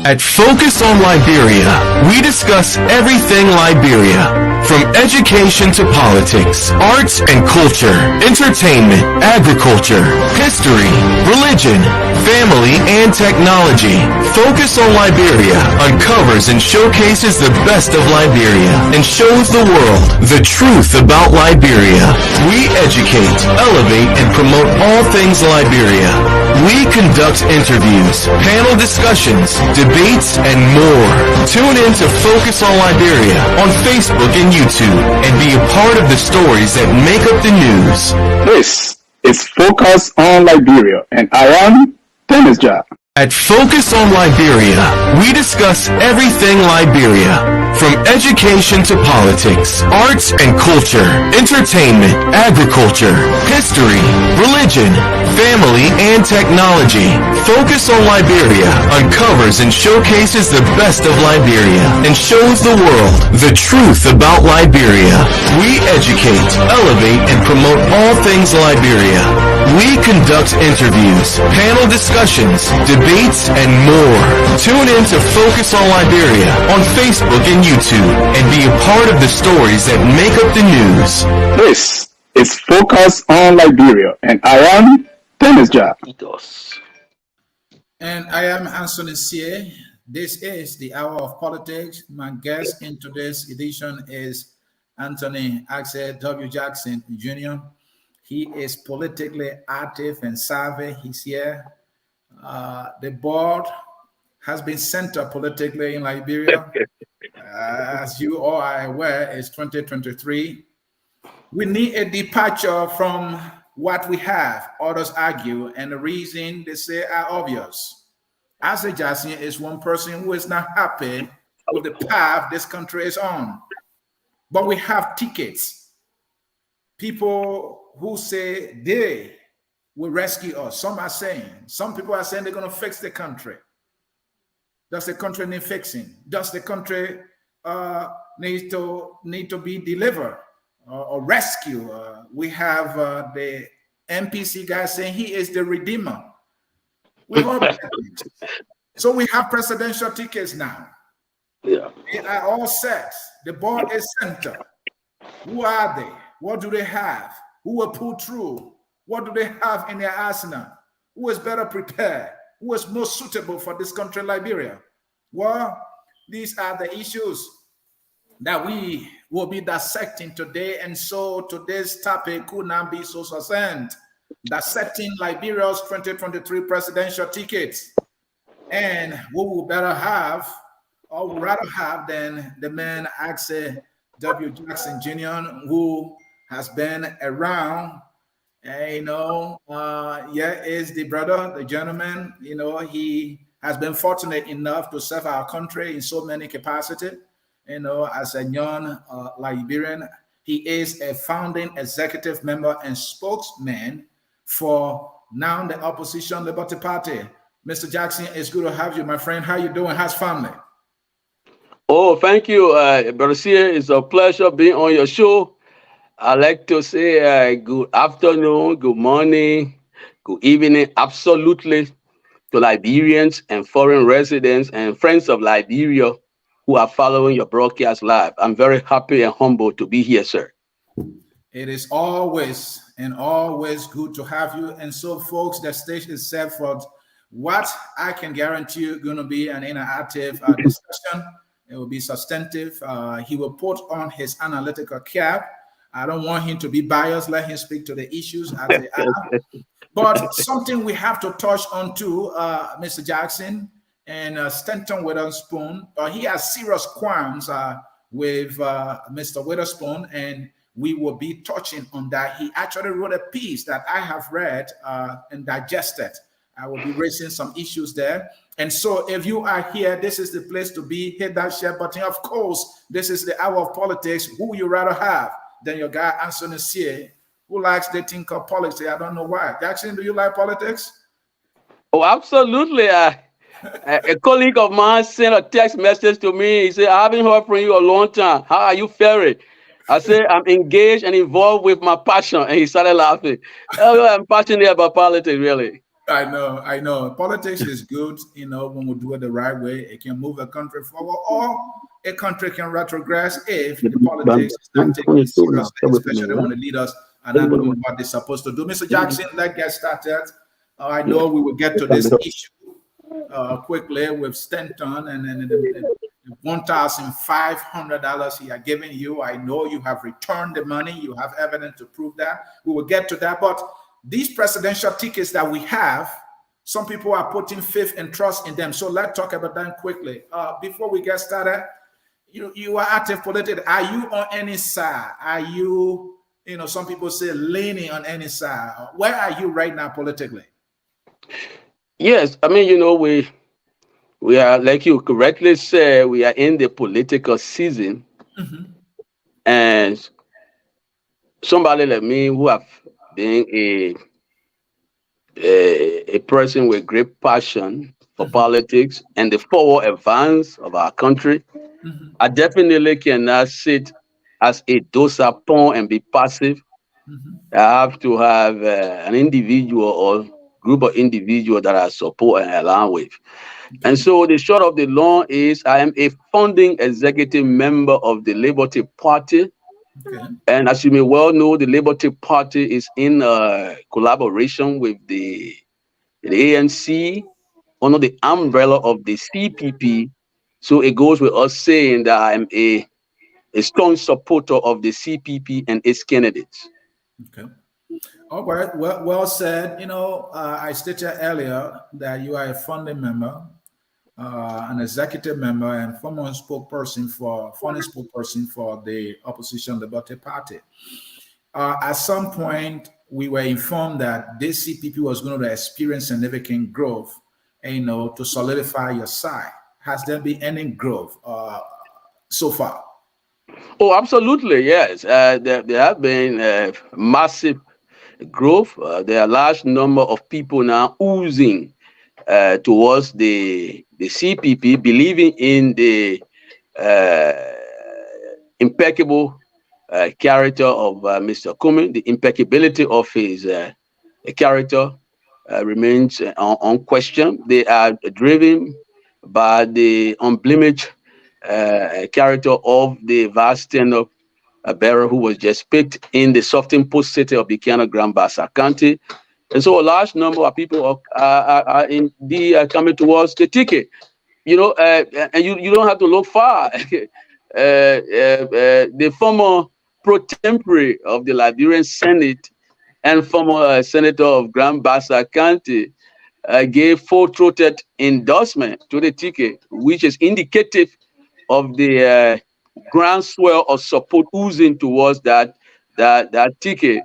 At Focus on Liberia, we discuss everything Liberia, from education to politics, arts and culture, entertainment, agriculture, history, religion, family, and technology. Focus on Liberia uncovers and showcases the best of Liberia and shows the world the truth about Liberia. We educate, elevate, and promote all things Liberia. We conduct interviews, panel discussions, debates, and more. Tune in to Focus on Liberia on Facebook and YouTube and be a part of the stories that make up the news. This is Focus on Liberia, and I am Dennis Jah. At Focus on Liberia, we discuss everything Liberia, from education to politics, arts and culture, entertainment, agriculture, history, religion, family, and technology. Focus on Liberia uncovers and showcases the best of Liberia and shows the world the truth about Liberia. We educate, elevate, and promote all things Liberia. We conduct interviews, panel discussions, debates, and more. Tune in to Focus on Liberia on Facebook and YouTube and be a part of the stories that make up the news. This is Focus on Liberia, and I am Dennis Jah. And I am Ansony Sieh. This is the Hour of Politics. My guest in today's edition is Anthony W. Jackson Jr. He is politically active and savvy. He's here. The board has been centered politically in Liberia. As you all are aware, it's 2023. We need a departure from what we have, others argue, and the reason they say are obvious. Atty Jackson is one person who is not happy with the path this country is on. But we have tickets. People who say they will rescue us. Some people are saying they're going to fix the country. Does the country need fixing? Does the country need to be delivered or rescued? We have the NPC guy saying he is the redeemer. So we have presidential tickets now. Yeah. They are all set. The board is centered. Who are they? What do they have? Who will pull through? What do they have in their arsenal? Who is better prepared? Who is most suitable for this country, Liberia? Well, these are the issues that we will be dissecting today. And so today's topic could not be so succinct. Dissecting Liberia's 2023 presidential tickets. And what we better have, or would rather have, than the man Atty W. Jackson Jr., who has been around. Is the brother, the gentleman. He has been fortunate enough to serve our country in so many capacities. As a young Liberian, he is a founding executive member and spokesman for now the opposition Liberty Party. Mr. Jackson, it's good to have you, my friend. How you doing? How's family? Oh, thank you, Brother Sieh. It's a pleasure being on your show. I'd like to say good afternoon, good morning, good evening, absolutely, to Liberians and foreign residents and friends of Liberia who are following your broadcast live. I'm very happy and humbled to be here, sir. It is always good to have you. And so, folks, the stage is set for what I can guarantee you going to be an interactive discussion. It will be substantive. He will put on his analytical cap. I don't want him to be biased. Let him speak to the issues as they are. But something we have to touch on too, Mr. Jackson and Stanton Witherspoon. He has serious qualms with Mr. Witherspoon, and we will be touching on that. He actually wrote a piece that I have read and digested. I will be raising some issues there. And so if you are here, this is the place to be. Hit that share button. Of course, this is the Hour of Politics. Who you rather have than your guy, Ansony Sieh, who likes the thing called politics? I don't know why. Jackson, do you like politics? Oh, absolutely. A colleague of mine sent a text message to me. He said, I haven't heard from you a long time. How are you faring? I said, I'm engaged and involved with my passion. And he started laughing. I'm passionate about politics, really. I know. Politics is good, when we do it the right way. It can move a country forward, or a country can retrogress if the politics is not taken seriously, especially when the leaders are not doing what they're supposed to do. Mr. Jackson, let's get started. I know we will get to this issue quickly with Stanton and the $1,500 he are giving you. I know you have returned the money. You have evidence to prove that. We will get to that. But these presidential tickets that we have, some people are putting faith and trust in them. So let's talk about that quickly. Before we get started, you are active politically. Are you on any side? Are you, some people say leaning on any side? Where are you right now politically? Yes, I mean, we are, like you correctly said, we are in the political season, and somebody like me who have been a person with great passion for politics and the forward advance of our country, I definitely cannot sit as a docile pawn and be passive. I have to have an individual or group of individuals that I support and align with. And so the short of the long is I am a founding executive member of the Liberty Party. Okay. And as you may well know, the Liberty Party is in collaboration with the ANC under the umbrella of the CPP. So it goes with us saying that I am a strong supporter of the CPP and its candidates. Okay. All right. Well said. I stated earlier that you are a founding member, an executive member, and founding spokesperson for the opposition Liberty Party. At some point, we were informed that this CPP was going to experience significant growth, to solidify your side. Has there been any growth so far? Oh, absolutely, yes. There have been massive growth. There are a large number of people now oozing towards the CPP, believing in the impeccable character of Mr. Cummins. The impeccability of his character remains unquestioned. They are driven by the unblemished character of the vast tenor bearer who was just picked in the Southern Post City of Buchanan Grand Bassa County. And so a large number of people are indeed coming towards the ticket. And you don't have to look far. The former pro tempore of the Liberian Senate and former senator of Grand Bassa County gave full-throated endorsement to the ticket, which is indicative of the groundswell of support oozing towards that ticket.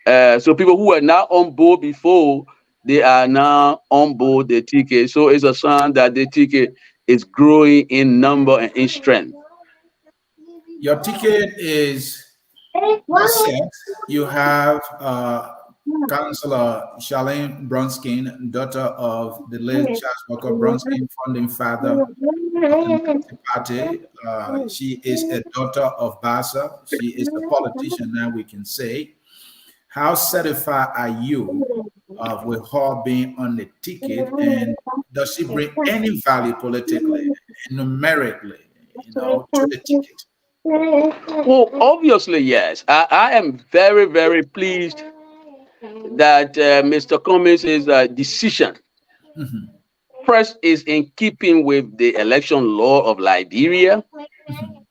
So people who were not on board before, they are now on board the ticket. So it's a sign that the ticket is growing in number and in strength. Your ticket is set. You have Councillor Charlene Bronskin, daughter of the late Charles Walker Bronskin, founding father of the party. She is a daughter of Bassa. She is a politician now, we can say. How satisfied are you with her being on the ticket, and does she bring any value politically, numerically, to the ticket? Well, obviously, yes. I am very, very pleased that Mr. Cummins' decision first is in keeping with the election law of Liberia,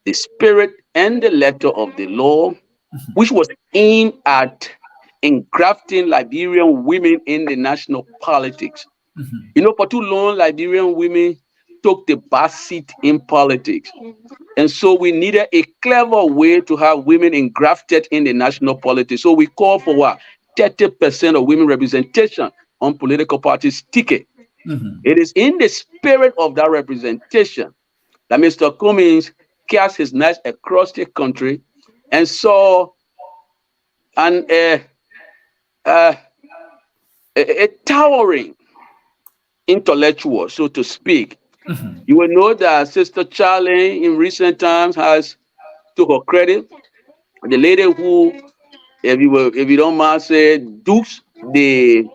the spirit and the letter of the law, which was aimed at engrafting Liberian women in the national politics. For too long, Liberian women took the back seat in politics. And so we needed a clever way to have women engrafted in the national politics. So we call for what? 30% of women representation on political parties' ticket. It is in the spirit of that representation that Mr. Cummins cast his nets across the country and saw a towering intellectual, so to speak. You will know that Sister Charlie in recent times has, to her credit, the lady who, if you don't mind, say, dukes the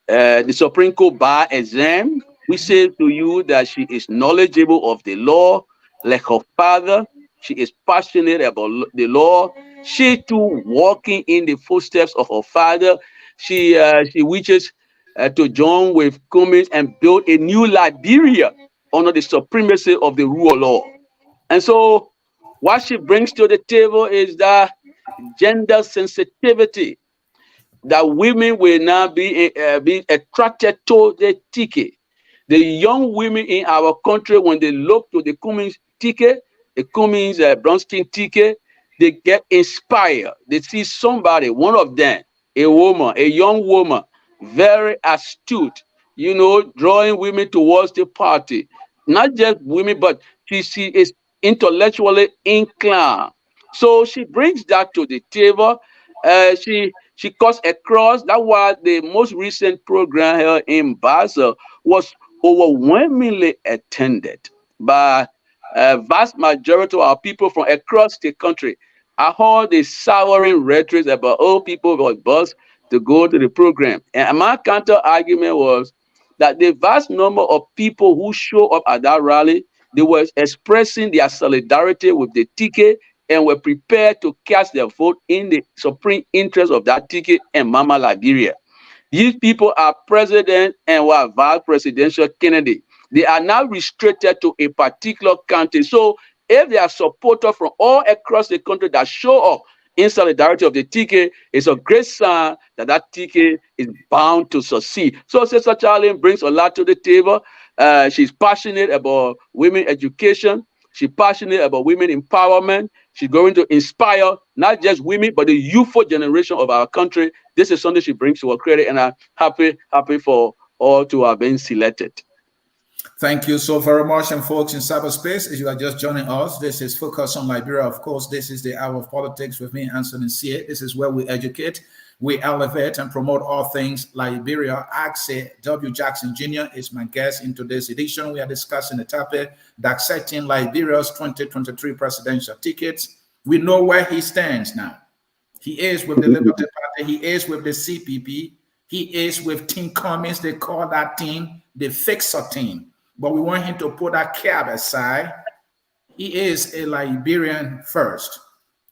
the Supreme Court bar exam. We say to you that she is knowledgeable of the law, like her father. She is passionate about the law. She too walking in the footsteps of her father. She wishes to join with Cummins and build a new Liberia under the supremacy of the rule of law. And so, what she brings to the table is that gender sensitivity, that women will now be attracted to the ticket. The young women in our country, when they look to the Cummins ticket, the Cummins Bronskin ticket, they get inspired. They see somebody, one of them, a woman, a young woman, very astute, drawing women towards the party. Not just women, but she is intellectually inclined. So she brings that to the table. She cuts across. That was the most recent program here in Basel, was overwhelmingly attended by a vast majority of our people from across the country. I heard the souring rhetoric about old people were bused to go to the program. And my counter argument was that the vast number of people who show up at that rally, they were expressing their solidarity with the ticket and were prepared to cast their vote in the supreme interest of that ticket and Mama Liberia. These people are president and were vice presidential candidate. They are now restricted to a particular county. So if they are supporters from all across the country that show up in solidarity of the ticket, it's a great sign that that ticket is bound to succeed. So Sister Charlie brings a lot to the table. She's passionate about women education. She's passionate about women empowerment. She's going to inspire not just women, but the youthful generation of our country. This is something she brings to her credit, and I'm happy for all to have been selected. Thank you so very much. And folks in cyberspace, as you are just joining us, this is Focus on Liberia. Of course, this is the Hour of Politics with me, Ansony Sieh. This is where we educate, we elevate, and promote all things Liberia. Atty W. Jackson Jr. is my guest in today's edition. We are discussing the topic, Dissecting Liberia's 2023 presidential tickets. We know where he stands now. He is with the Liberty Party. He is with the CPP. He is with Team Cummins. They call that team the Fixer Team. But we want him to put that cab aside. He is a Liberian first.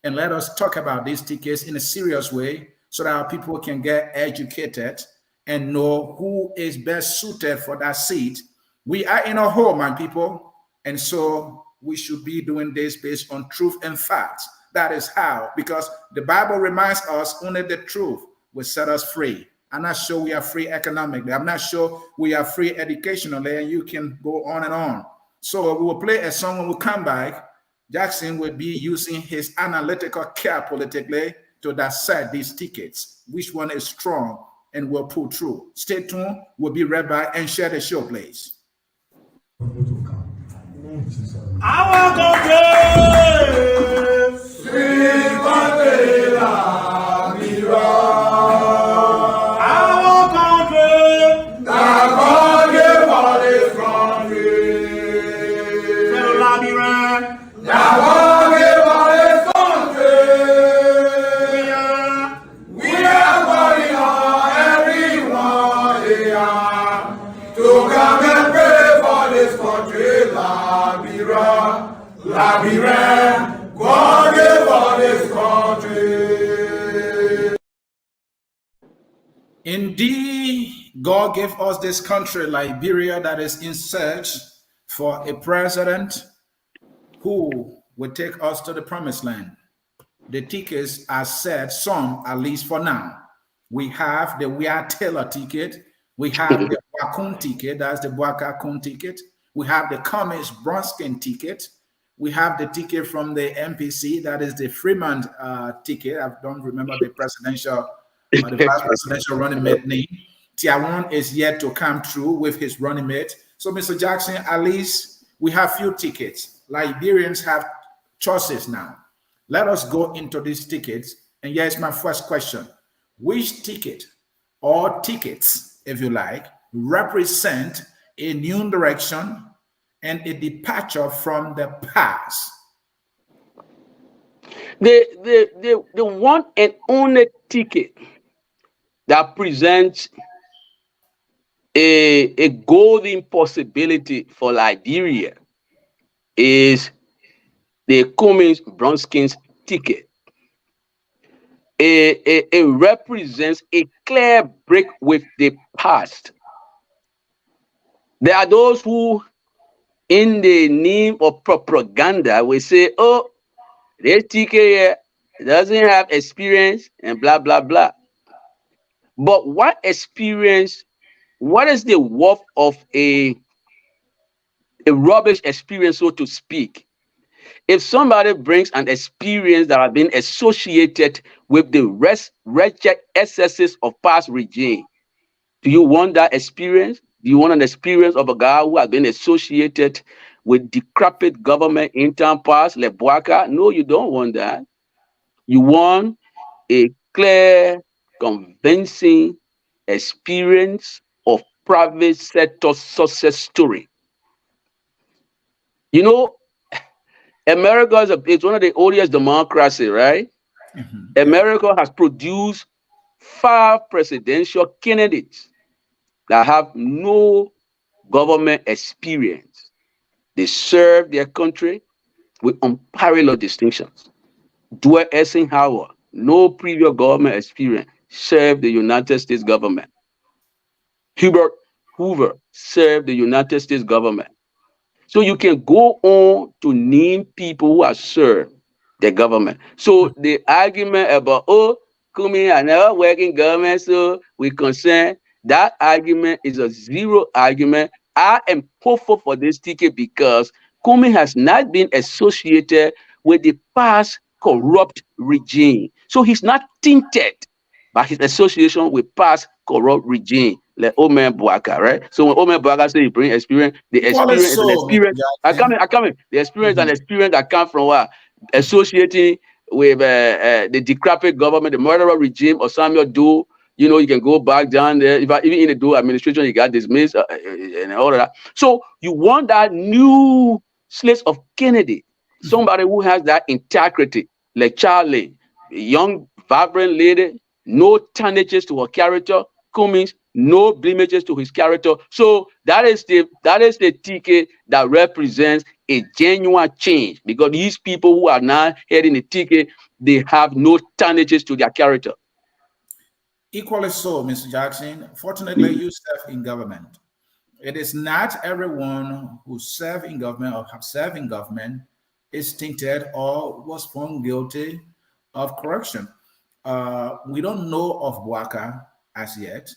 And let us talk about these tickets in a serious way so that our people can get educated and know who is best suited for that seat. We are in a hole, my people. And so we should be doing this based on truth and facts. That is how, because the Bible reminds us only the truth will set us free. I'm not sure we are free economically. I'm not sure we are free educationally, and you can go on and on. So we will play a song when we come back. Jackson will be using his analytical care politically to dissect these tickets. Which one is strong and will pull through? Stay tuned. We'll be right back and share the show, please. God gave us this country. Indeed, God gave us this country, Liberia, that is in search for a president who will take us to the promised land. The tickets are set, some at least for now. We have the Weah Taylor ticket. We have the Wakun ticket, that's the Wakakun ticket. We have the Cummins Bronskin ticket. We have the ticket from the MPC, that is the Freeman ticket. I don't remember the presidential, the vice presidential running mate name. Tiawan is yet to come through with his running mate. So, Mr. Jackson, at least we have few tickets. Liberians have choices now. Let us go into these tickets. And here's my first question. Which ticket or tickets, if you like, represent a new direction and a departure from the past? The one and only ticket that presents a golden possibility for Liberia is the Cummins Bronskins ticket. It represents a clear break with the past. There are those who, in the name of propaganda, will say, oh, this ticket here doesn't have experience and blah, blah, blah. But what experience, what is the worth of a rubbish experience, so to speak? If somebody brings an experience that has been associated with the wretched excesses of past regime, do you want that experience? Do you want an experience of a guy who has been associated with decrepit government in time past, like Boaka? No, you don't want that. You want a clear, convincing experience of private sector success story. You know, America is one of the oldest democracies, right? America has produced 5 presidential candidates that have no government experience. They serve their country with unparalleled distinctions. Dwight Eisenhower, no previous government experience, served the United States government. Hubert Hoover served the United States government. So you can go on to name people who have served the government. So the argument about, oh, Cummins are never working government, so we concern, that argument is a zero argument. I am hopeful for this ticket because Cummins has not been associated with the past corrupt regime. So he's not tainted by his association with past corrupt regime, like Omer Boaka, right? So when Omer Boaka say he bring experience, the experience is an experience. I come in. The experience and experience that come from what? Associating with the decrepit government, the murderer regime of Samuel Doe. You know, you can go back down there. Even in the Doe administration, he got dismissed and all of that. So you want that new slate of candidate, somebody who has that integrity, like Charlie, a young, vibrant lady, no tarnishes to her character. Cummins, no blemishes to his character. So that is the ticket that represents a genuine change, because these people who are now heading the ticket, they have no tarnishes to their character. Equally so, Mr. Jackson. Fortunately, you serve in government. It is not everyone who serve in government or have served in government is tainted or was found guilty of corruption. We don't know of Boaka as yet.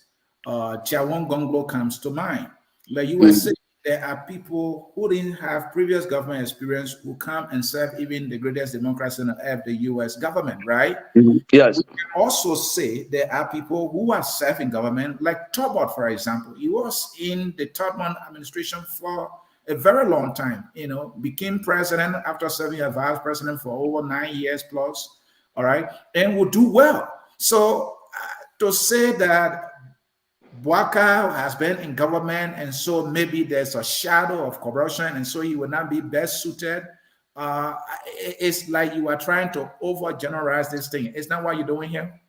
Chawon Gonglo comes to mind. Like you were saying, there are people who didn't have previous government experience who come and serve even the greatest democracy on earth, the U.S. government, right? Yes. We can also say there are people who are serving government, like Tobot, for example. He was in the Tubman administration for a very long time, you know, became president after serving as vice president for over 9 years plus, all right, and will do well. So to say that Boaka has been in government and so maybe there's a shadow of corruption and so he will not be best suited, it's like you are trying to overgeneralize this thing. Is that what you're doing here?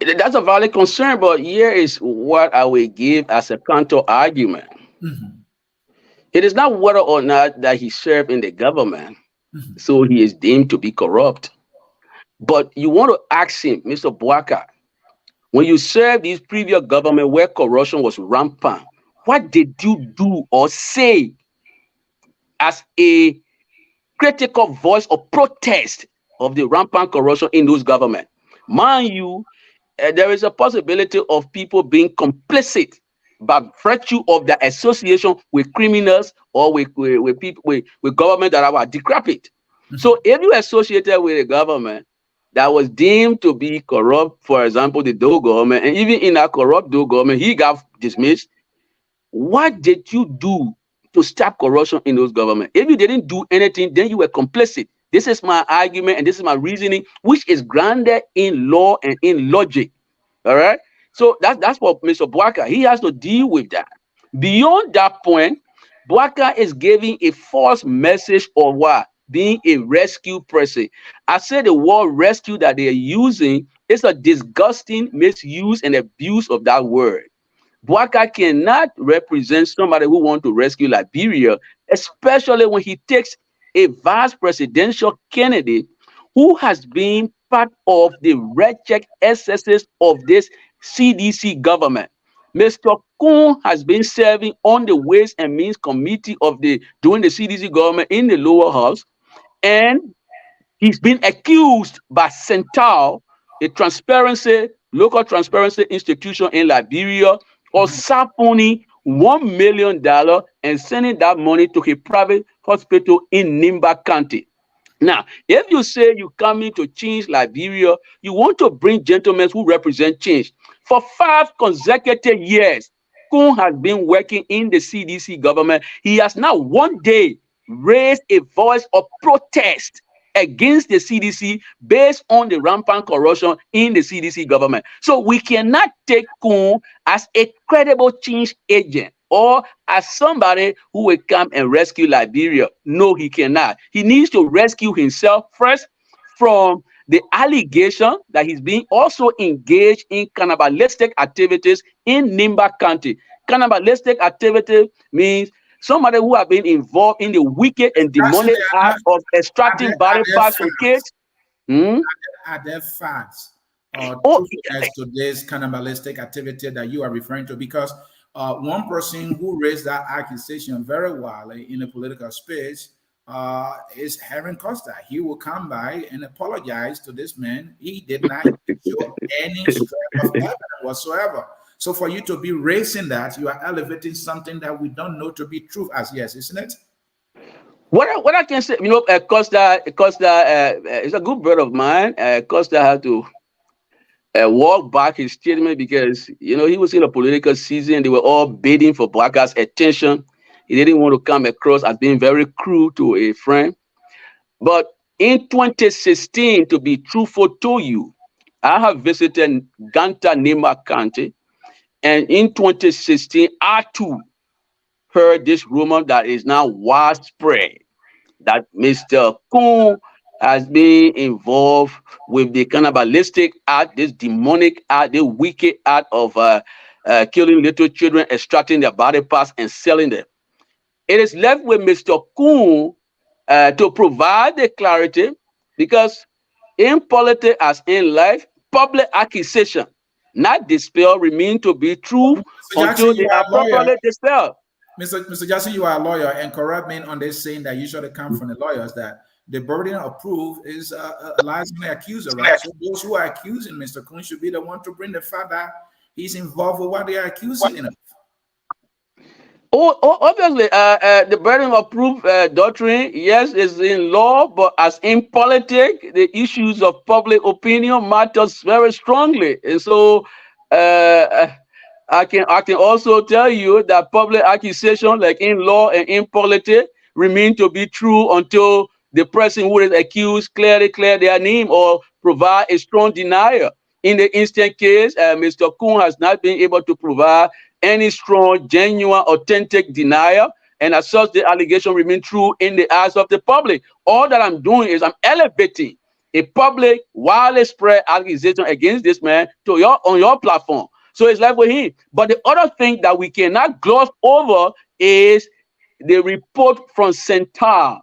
That's a valid concern, but here is what I will give as a counter argument. It is not whether or not that he served in the government, so he is deemed to be corrupt. But you want to ask him, Mr. Boaka, when you served this previous government where corruption was rampant, what did you do or say as a critical voice of protest of the rampant corruption in those government? Mind you, there is a possibility of people being complicit by virtue of their association with criminals or with people with government that are decrepit. So if you associated with a government that was deemed to be corrupt, for example, the Doe government, and even in that corrupt Doe government, he got dismissed, what did you do to stop corruption in those governments? If you didn't do anything, then you were complicit. This is my argument and this is my reasoning, which is grounded in law and in logic. All right. So that's what Mr. Boaka, he has to deal with that. Beyond that point, Boaka is giving a false message of what? Being a rescue person. I said the word rescue that they are using is a disgusting misuse and abuse of that word. Bouaka cannot represent somebody who wants to rescue Liberia, especially when he takes a vice presidential candidate who has been part of the wretched excesses of this CDC government. Mr. Kuhn has been serving on the Ways and Means Committee of the CDC government in the lower house, and he's been accused by Central, a local transparency institution in Liberia, of siphoning $1 million and sending that money to a private hospital in Nimba County. Now, if you say you come in to change Liberia, you want to bring gentlemen who represent change. For 5 consecutive years, Kuhn has been working in the CDC government. He has now one day raised a voice of protest against the CDC based on the rampant corruption in the CDC government. So we cannot take Kuhn as a credible change agent or as somebody who will come and rescue Liberia. No, he cannot. He needs to rescue himself first from the allegation that he's being also engaged in cannibalistic activities in Nimba County. Cannibalistic activity means somebody who have been involved in the wicked and demonic act of extracting body parts from kids. Are there facts as to this cannibalistic activity that you are referring to? Because one person who raised that accusation very widely in the political space is Heron Costa. He will come by and apologize to this man. He did not show any strength of evidence whatsoever. So for you to be raising that, you are elevating something that we don't know to be true as yes, isn't it? What I can say, Costa is a good brother of mine. Costa had to walk back his statement because, he was in a political season. They were all bidding for Bouaka's attention. He didn't want to come across as being very cruel to a friend. But in 2016, to be truthful to you, I have visited Ganta Nimba County. And in 2016, I too heard this rumor that is now widespread that Mr. Kuhn has been involved with the cannibalistic act, this demonic act, the wicked act of killing little children, extracting their body parts and selling them. It is left with Mr. Kuhn to provide the clarity, because in politics as in life, public accusation, not dispel, remain to be true until they are properly dispelled. Mr. Jackson, you are a lawyer, and correct me on this saying that usually come from the lawyers that the burden of proof is lies on the accuser, right? So those who are accusing Mr. Kuhn should be the one to bring the fact that he's involved with what they are accusing him of. Obviously, the burden of proof doctrine, yes, is in law, but as in politics, the issues of public opinion matters very strongly. And so I can also tell you that public accusation, like in law and in politics, remain to be true until the person who is accused clearly clear their name or provide a strong denial. In the instant case, Mr. Kuhn has not been able to provide any strong, genuine, authentic denial, and as such, the allegation remains true in the eyes of the public. All that I'm doing is I'm elevating a public, widely spread accusation against this man on your platform. So it's left with him. But the other thing that we cannot gloss over is the report from Central.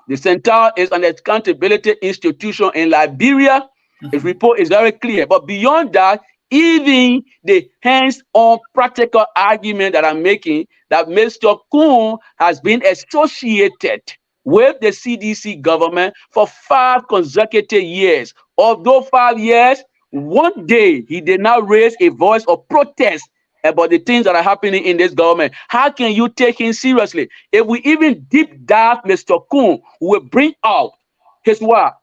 The Central is an accountability institution in Liberia. Its report is very clear. But beyond that, even the hands-on practical argument that I'm making, that Mr. Kuhn has been associated with the CDC government for 5 consecutive years. Of those 5 years, one day he did not raise a voice of protest about the things that are happening in this government. How can you take him seriously? If we even deep dive Mr. Kuhn, we will bring out his what?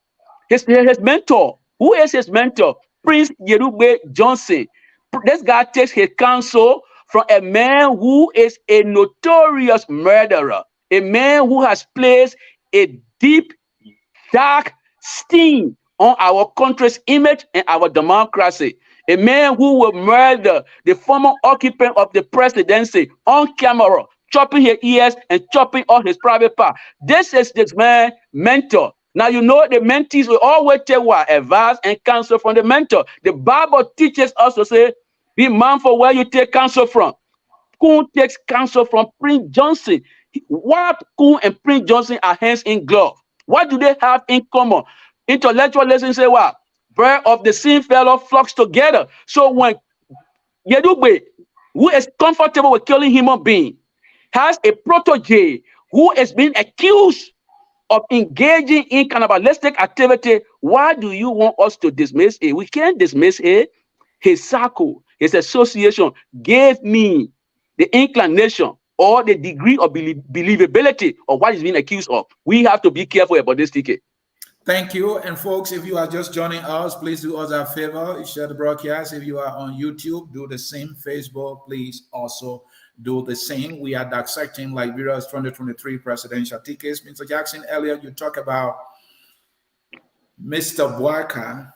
His mentor. Who is his mentor? Prince Yerube Johnson. This guy takes his counsel from a man who is a notorious murderer, a man who has placed a deep, dark stain on our country's image and our democracy, a man who will murder the former occupant of the presidency on camera, chopping his ears and chopping all his private part. This is this man's mentor. Now, the mentees will always take what? Advice and counsel from the mentor. The Bible teaches us to say, be mindful where you take counsel from. Kun takes counsel from Prince Johnson. What Kun and Prince Johnson are hands in glove. What do they have in common? Intellectual lessons say what? Bird of the same fellow flocks together. So when Yedugbe, who is comfortable with killing human being, has a protege who is being accused of engaging in cannibalistic activity, why do you want us to dismiss it? We can't dismiss it. His circle, his association gave me the inclination or the degree of believability of what he's being accused of. We have to be careful about this ticket. Thank you. And folks, if you are just joining us, please do us a favor. Share the broadcast. If you are on YouTube, do the same. Facebook, please also do the same. We are dissecting Liberia's 2023 presidential tickets. Mr. Jackson, earlier you talked about Mr. Bouaka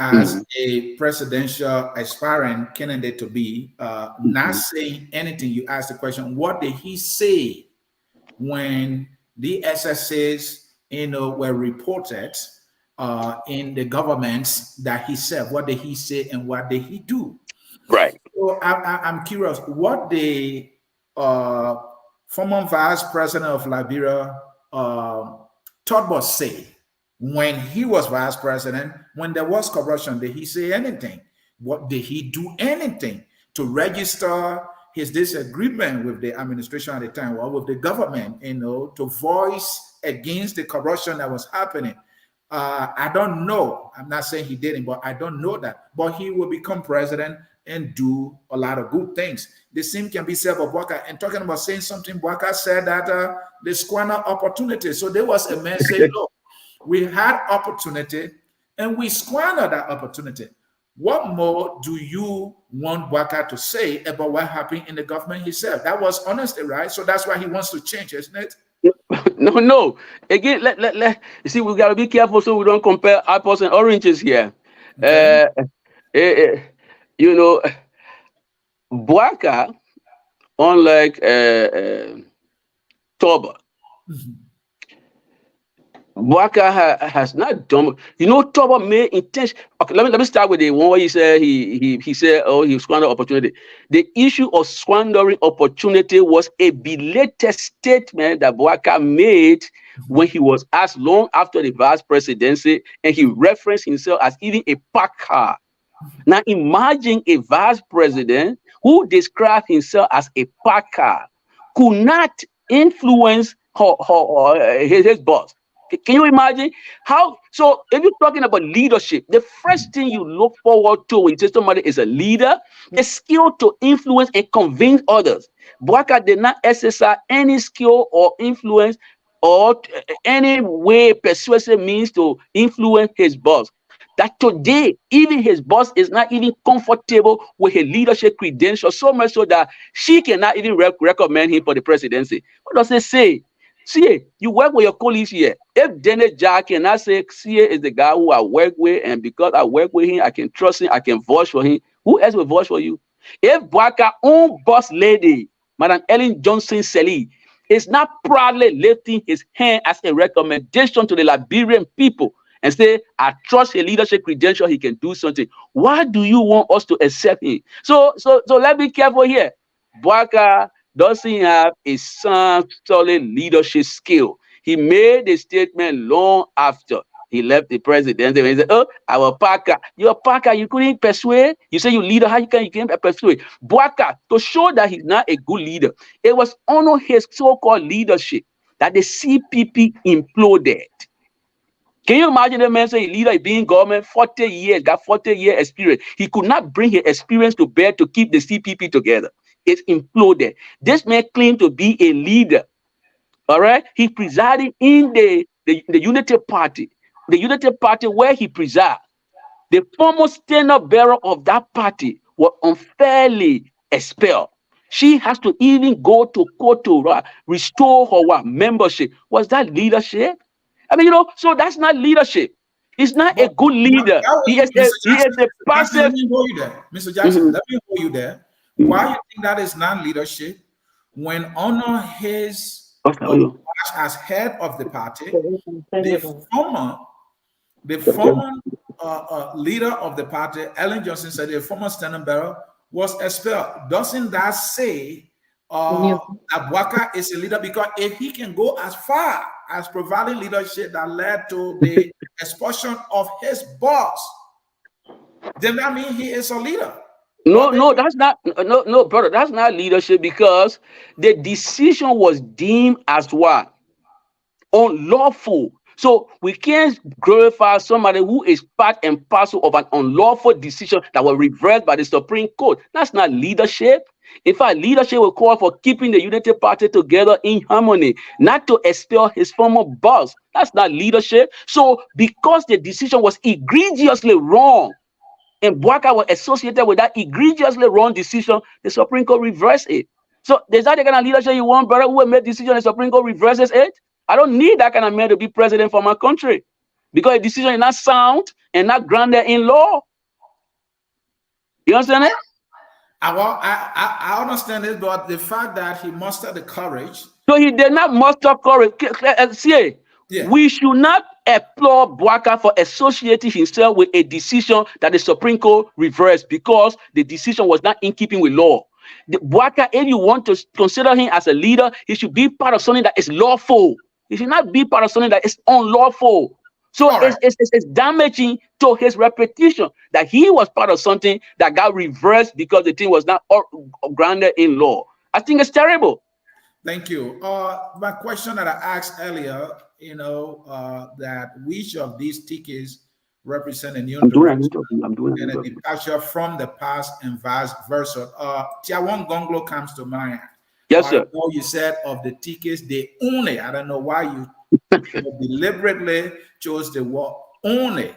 as a presidential aspiring candidate to be, not saying anything. You asked the question, what did he say when the SSAs were reported in the governments that he said? What did he say and what did he do? Right. So I'm curious, what the former vice president of Liberia, Todd, say when he was vice president, when there was corruption? Did he say anything? What did he do anything to register his disagreement with the administration at the time or with the government, to voice against the corruption that was happening? I don't know. I'm not saying he didn't, but I don't know that. But he will become president and do a lot of good things. The same can be said of Bouaka. And talking about saying something, Bouaka said that they squander opportunity. So there was a man saying, look, we had opportunity and we squandered that opportunity. What more do you want Bouaka to say about what happened in the government himself? That was honesty, right? So that's why he wants to change, isn't it? No. Again, you see, we gotta be careful so we don't compare apples and oranges here. Okay. Bouaka, unlike Toba, Bouaka has not done. Toba made intention. Okay, let me start with the one where he said he said, oh, he squandered opportunity. The issue of squandering opportunity was a belated statement that Bouaka made when he was asked long after the vice presidency, and he referenced himself as even a packer. Now imagine a vice president who described himself as a packer could not influence his boss. Can you imagine how? So if you're talking about leadership, the first thing you look forward to when you say somebody is a leader, the skill to influence and convince others. Bouaka did not exercise any skill or influence or any way persuasive means to influence his boss. That today, even his boss is not even comfortable with his leadership credentials, so much so that she cannot even recommend him for the presidency. What does it say? Sieh, you work with your colleagues here. If Dennis Jack cannot say Sieh is the guy who I work with, and because I work with him, I can trust him, I can vouch for him, who else will vouch for you? If Bouaka's own boss lady, Madam Ellen Sirleaf, is not proudly lifting his hand as a recommendation to the Liberian people and say, I trust his leadership credential, he can do something, why do you want us to accept him? So let's be careful here. Bouaka doesn't have a sound, solid leadership skill. He made a statement long after he left the presidency. He said, oh, our Packer. You're a Packer. You couldn't persuade. You say you leader. How you can't persuade? Bouaka, to show that he's not a good leader, it was on his so-called leadership that the CPP imploded. Can you imagine the man saying leader being government 40 years, got 40-year experience. He could not bring his experience to bear to keep the CPP together. It imploded. This man claimed to be a leader. All right. He presided in the Unity Party. The Unity Party where he presided. The former standard bearer of that party was unfairly expelled. She has to even go to court to restore her membership. Was that leadership? I mean, so that's not leadership. He's not a good leader. He is a passive. Let me hold you there. Mr. Jackson, let me hold you there. Why do you think that is not leadership? When honor his as head of the party, the former leader of the party, Ellen Johnson, said the former standing bearer was expelled. Doesn't that say Abwaka is a leader because if he can go as far as providing leadership that led to the expulsion of his boss, then that means he is a leader. No, that's not, no, brother, that's not leadership, because the decision was deemed as what? Unlawful. So we can't glorify somebody who is part and parcel of an unlawful decision that was reversed by the Supreme Court. That's not leadership. In fact, leadership will call for keeping the Unity Party together in harmony, not to expel his former boss. That's not leadership. So because the decision was egregiously wrong, and Bwaka was associated with that egregiously wrong decision, the Supreme Court reversed it. So is that the kind of leadership you want, brother, who will make decision and the Supreme Court reverses it? I don't need that kind of man to be president for my country, because a decision is not sound and not grounded in law. You understand it? I understand it, but the fact that he mustered the courage. So he did not muster courage. Sieh, we should not applaud Bwaka for associating himself with a decision that the Supreme Court reversed, because the decision was not in keeping with law. The Bwaka, if you want to consider him as a leader, he should be part of something that is lawful. He should not be part of something that is unlawful. So it's damaging to his reputation that he was part of something that got reversed because the thing was not grounded in law. I think it's terrible. Thank you. My question that I asked earlier, that which of these tickets represent a new direction and a departure from the past and vice versa. Tiawan Gonglo comes to mind. Yes, sir. You said of the tickets, they only, I don't know why you deliberately chose the word only.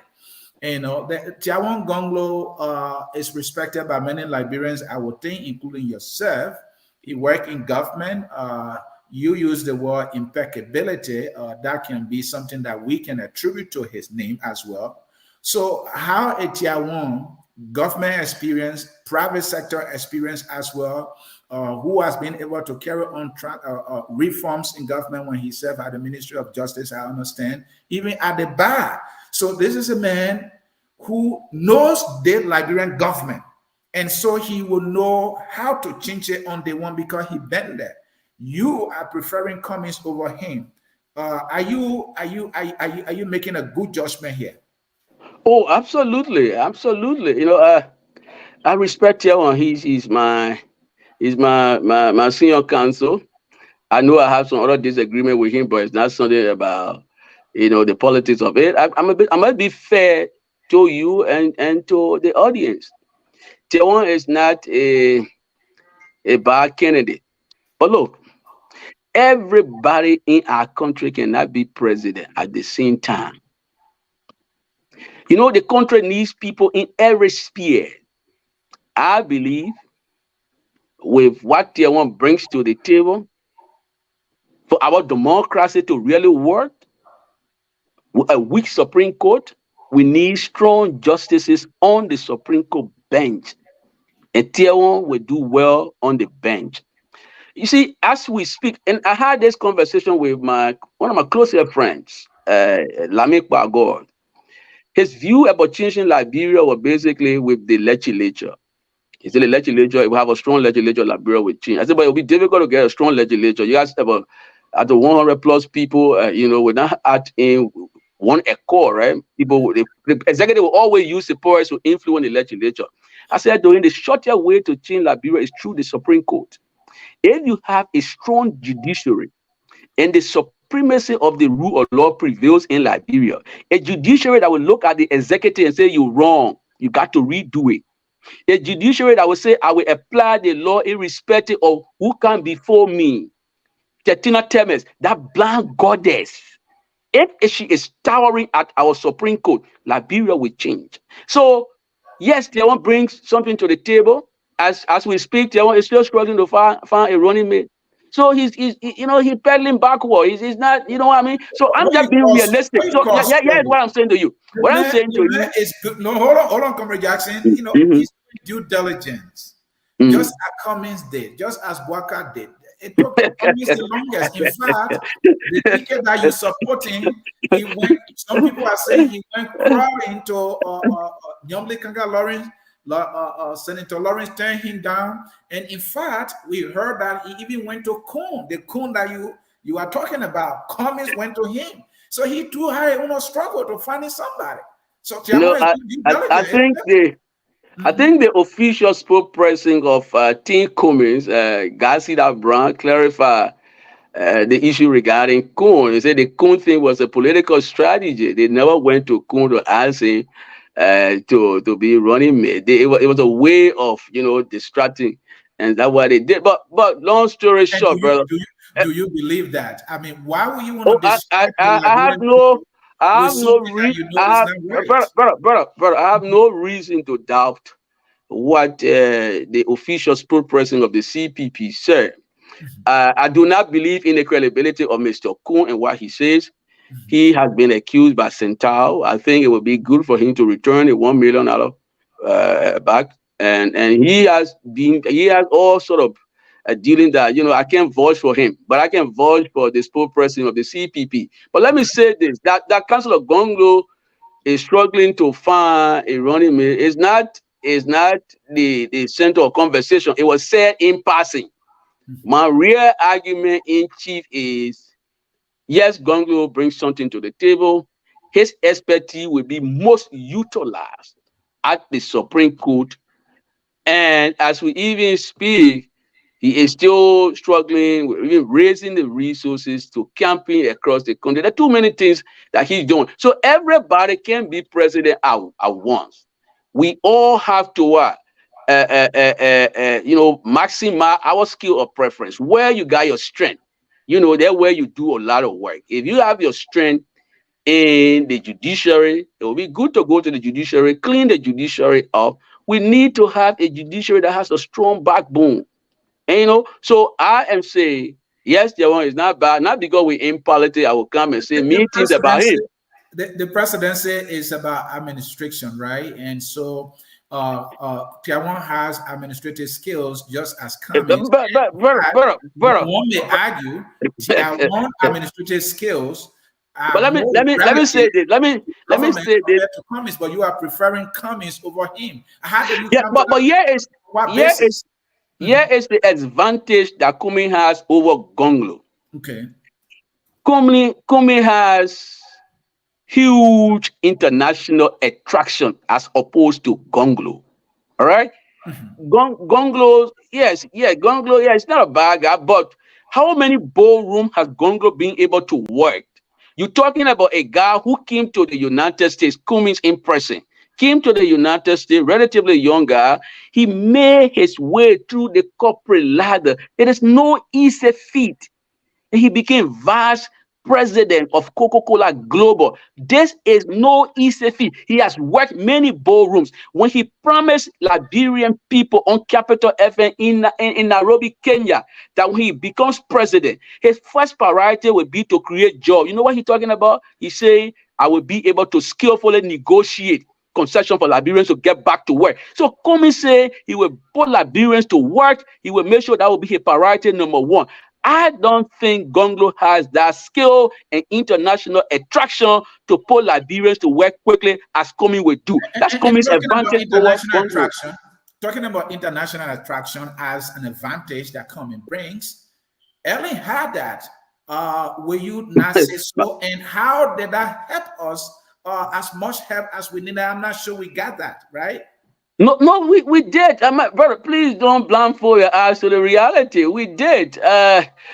Tiawan Gonglo is respected by many Liberians, I would think, including yourself. He worked in government. You use the word impeccability. That can be something that we can attribute to his name as well. So how a Tiawan government experience, private sector experience as well, who has been able to carry on reforms in government when he served at the Ministry of Justice, I understand, even at the bar. So this is a man who knows the Liberian government. And so he will know how to change it on day one because he been there. You are preferring Cummins over him. Are you making a good judgment here? Oh, absolutely, absolutely. I respect him. He's my senior counsel. I know I have some other disagreement with him, but it's not something about the politics of it. I must be fair to you and to the audience. Tiawan is not a bad candidate. But look, everybody in our country cannot be president at the same time. The country needs people in every sphere. I believe with what Tiawan brings to the table, for our democracy to really work, with a weak Supreme Court, we need strong justices on the Supreme Court bench. And Tiawan will do well on the bench. You see, as we speak, and I had this conversation with one of my closest friends, Lamik Bagor. His view about changing Liberia was basically with the legislature. He said the legislature, if we have a strong legislature, Liberia will change. I said, but it'll be difficult to get a strong legislature. You guys have at the 100 plus people, we're not at in one accord, right? The executive will always use the powers to influence the legislature. I said, the shorter way to change Liberia is through the Supreme Court. If you have a strong judiciary and the supremacy of the rule of law prevails in Liberia, a judiciary that will look at the executive and say, you're wrong, you got to redo it. A judiciary that will say, I will apply the law irrespective of who come before me. Tetina Temes, that blind goddess, if she is towering at our Supreme Court, Liberia will change. So, yes, Tiawan brings something to the table. As we speak, Tiawan is still struggling to find a running mate. So he's pedaling backward. He's not, you know what I mean? So I'm just being realistic. So yeah, what I'm saying to you. What I'm saying to you is good. No, hold on, Comrade Jackson. He's due diligence. Just as Cummins did, just as Bwaka did. It took Cummins the longest. In fact, the ticket that you're supporting, some people are saying he went crawling to Nyomli Kanga Lawrence Senator Lawrence turned him down. And in fact, we heard that he even went to Kuhn, the Kuhn that you are talking about. Cummins went to him. So he too had a struggle to finding somebody. So I think the official spokesperson of Team Cummins, Garcia Brown, clarified the issue regarding Kuhn. He said the Kuhn thing was a political strategy. They never went to Kuhn to ask him to be running mate. It was a way of distracting, and that's what they did. But long story short, brother. Do you believe that? I mean, why would you want to distract? I have no reason. Brother, I have no reason to doubt what the official spokesperson of the CPP said. I do not believe in the credibility of Mr. Kuhn and what he says. He has been accused by Central. I think it would be good for him to return the $1 million back. And he has all sort of dealing that, I can't vouch for him, but I can vouch for the spokesperson of the CPP. But let me say this, that Council of Gonglo is struggling to find a running mate. It's not the center of conversation. It was said in passing. My real argument in chief is, yes, Gonglo brings something to the table. His expertise will be most utilized at the Supreme Court. And as we even speak, he is still struggling with even raising the resources to campaign across the country. There are too many things that he's doing. So everybody can be president at once. We all have to maximize our skill of preference, where you got your strength. That's where you do a lot of work. If you have your strength in the judiciary, it will be good to go to the judiciary, clean the judiciary up. We need to have a judiciary that has a strong backbone. And, so I am saying, yes, the one is not bad. Not because we're in politics, I will come and say mean things about him. The presidency is about administration, right? And so Tiawan has administrative skills just as Cummins. But one may argue Tiawan administrative skills. But let me say this. Let me say this. To Cummins, but you are preferring Cummins over him. How do you? But here is the advantage that Cummins has over Gonglo. Okay. Cummins has huge international attraction as opposed to Gonglo. All right? Gonglo, Gonglo, it's not a bad guy, but how many ballroom has Gonglo been able to work? You're talking about a guy who came to the United States, Cummins in person, came to the United States, relatively young guy. He made his way through the corporate ladder. It is no easy feat. And he became vice president of Coca-Cola Global. This is no easy feat. He has worked many ballrooms. When he promised Liberian people on Capital FM in Nairobi, Kenya, that when he becomes president, his first priority will be to create jobs. You know what he's talking about? He said, I will be able to skillfully negotiate concession for Liberians to get back to work. So Cummins say he will put Liberians to work. He will make sure that will be his priority number one. I don't think Gonglo has that skill and international attraction to put Liberians to work quickly as Cummins will do. That's Cummins' advantage over Gonglo. Talking about international attraction as an advantage that Cummins brings, Ellen had that. Will you not say so? And how did that help us as much help as we needed? I'm not sure we got that, right? No, we did. Brother, please don't blindfold your eyes to the reality. We did.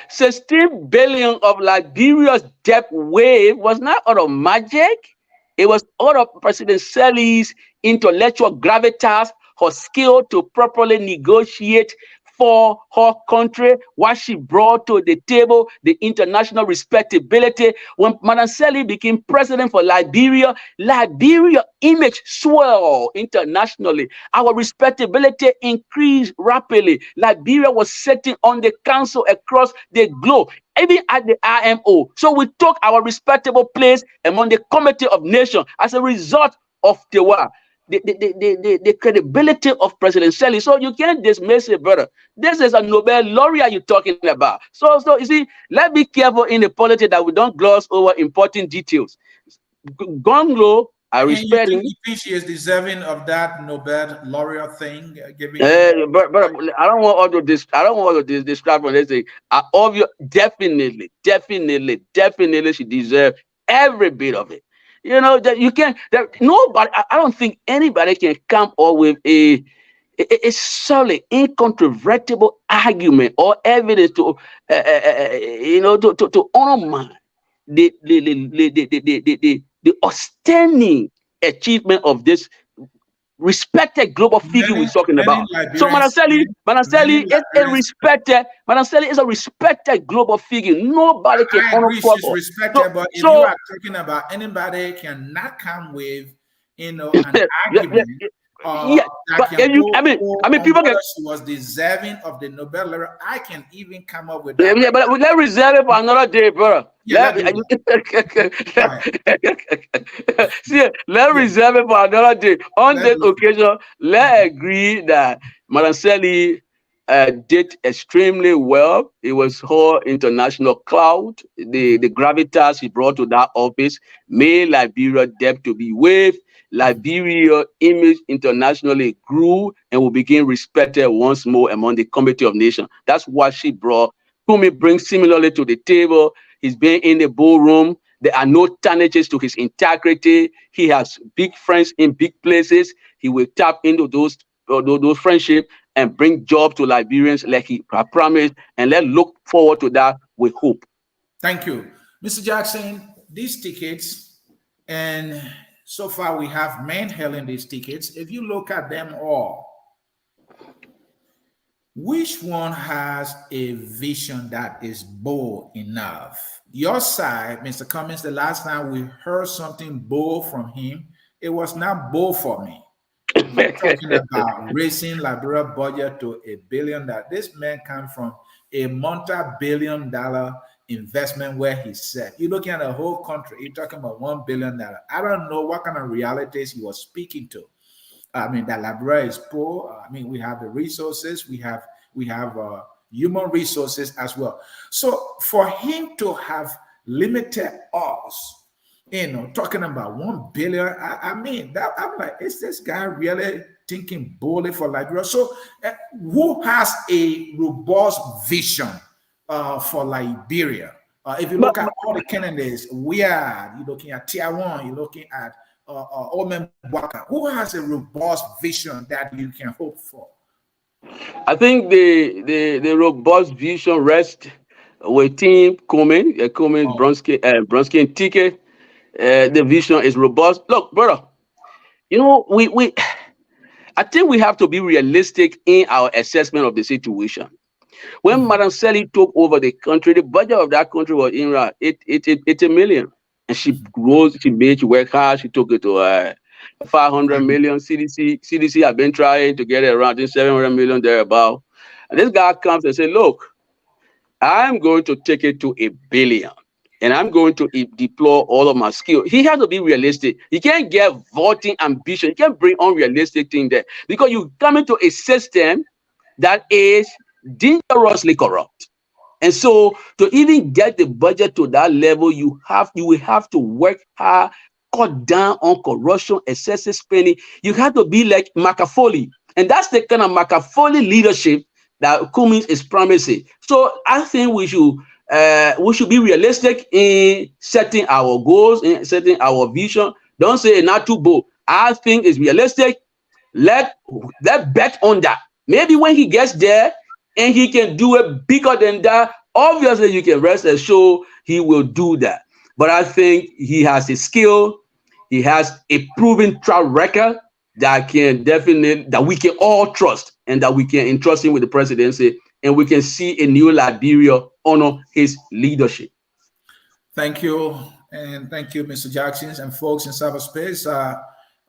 16 billion of Liberia's debt wave was not out of magic. It was out of President Sirleaf's intellectual gravitas, her skill to properly negotiate for her country, what she brought to the table, the international respectability. When Madam Sirleaf became president for Liberia, Liberia image swelled internationally. Our respectability increased rapidly. Liberia was sitting on the council across the globe, even at the IMO. So we took our respectable place among the Committee of Nations as a result of the credibility of President Sirleaf. So you can't dismiss it, brother. This is a Nobel laureate you're talking about. So you see, let's be careful in the politics that we don't gloss over important details. Gonglo, I respect him. You think she is deserving of that Nobel laureate thing? But I don't want all of this. I don't want all of this distract from this thing. Definitely, she deserves every bit of it. You know that you can't. That nobody. I don't think anybody can come up with a solid, incontrovertible argument or evidence to, to honor the outstanding achievement of this respected global figure we're talking about. So Manaseli is a respected global figure. Nobody can honor she's respected, but if you are talking about anybody cannot come with an argument. People can. She was deserving of the Nobel laureate. I can even come up with that. Yeah, but let's reserve it for another day, brother. Let's reserve it for another day. On this occasion, let's agree that Manaseli did extremely well. It was her international cloud. The gravitas he brought to that office made Liberia debt to be waived. Liberia image internationally grew and will begin respected once more among the Committee of Nations. That's what she brought. Cummins brings similarly to the table. He's been in the ballroom. There are no tarnishes to his integrity. He has big friends in big places. He will tap into those friendships and bring jobs to Liberians like he promised. And let's look forward to that with hope. Thank you. Mr. Jackson, these tickets, and so far we have men hailing these tickets. If you look at them all, which one has a vision that is bold enough? Your side, Mr. Cummins, the last time we heard something bold from him, it was not bold for me. We're talking about raising Liberia budget to $1 billion. This man comes from a multi-billion-dollar investment where he said, you're looking at the whole country, you're talking about $1 billion. I don't know what kind of realities he was speaking to. I mean, that Liberia is poor. I mean, we have the resources, we have human resources as well. So for him to have limited us, talking about $1 billion, I mean, that I'm like, is this guy really thinking boldly for Liberia? So who has a robust vision for Liberia? If you look at all the candidates, you're looking at Tier 1, you're looking at Omen Bwaka. Who has a robust vision that you can hope for? I think the robust vision rests with Team Cummins, Bronsky, and Ticket. The vision is robust. Look, brother, I think we have to be realistic in our assessment of the situation. When Madam Sieh took over the country, the budget of that country was in around 80 million. And she made you work hard. She took it to 500 million. CDC have been trying to get it around 700 million thereabout. And this guy comes and says, look, I'm going to take it to $1 billion. And I'm going to deploy all of my skill. He has to be realistic. You can't get voting ambition. You can't bring unrealistic thing there. Because you come into a system that is dangerously corrupt. And so to even get the budget to that level, you will have to work hard, cut down on corruption, excessive spending. You have to be like Machiavelli. And that's the kind of Machiavelli leadership that Cummins is promising. So I think we should be realistic in setting our goals, in setting our vision. Don't say not too bold. I think it's realistic. Let bet on that. Maybe when he gets there, and he can do it bigger than that, obviously you can rest assured he will do that. But I think he has a skill, he has a proven track record that we can all trust, and that we can entrust him with the presidency, and we can see a new Liberia honor his leadership. Thank you, and thank you, Mr. Jackson, and folks in cyberspace.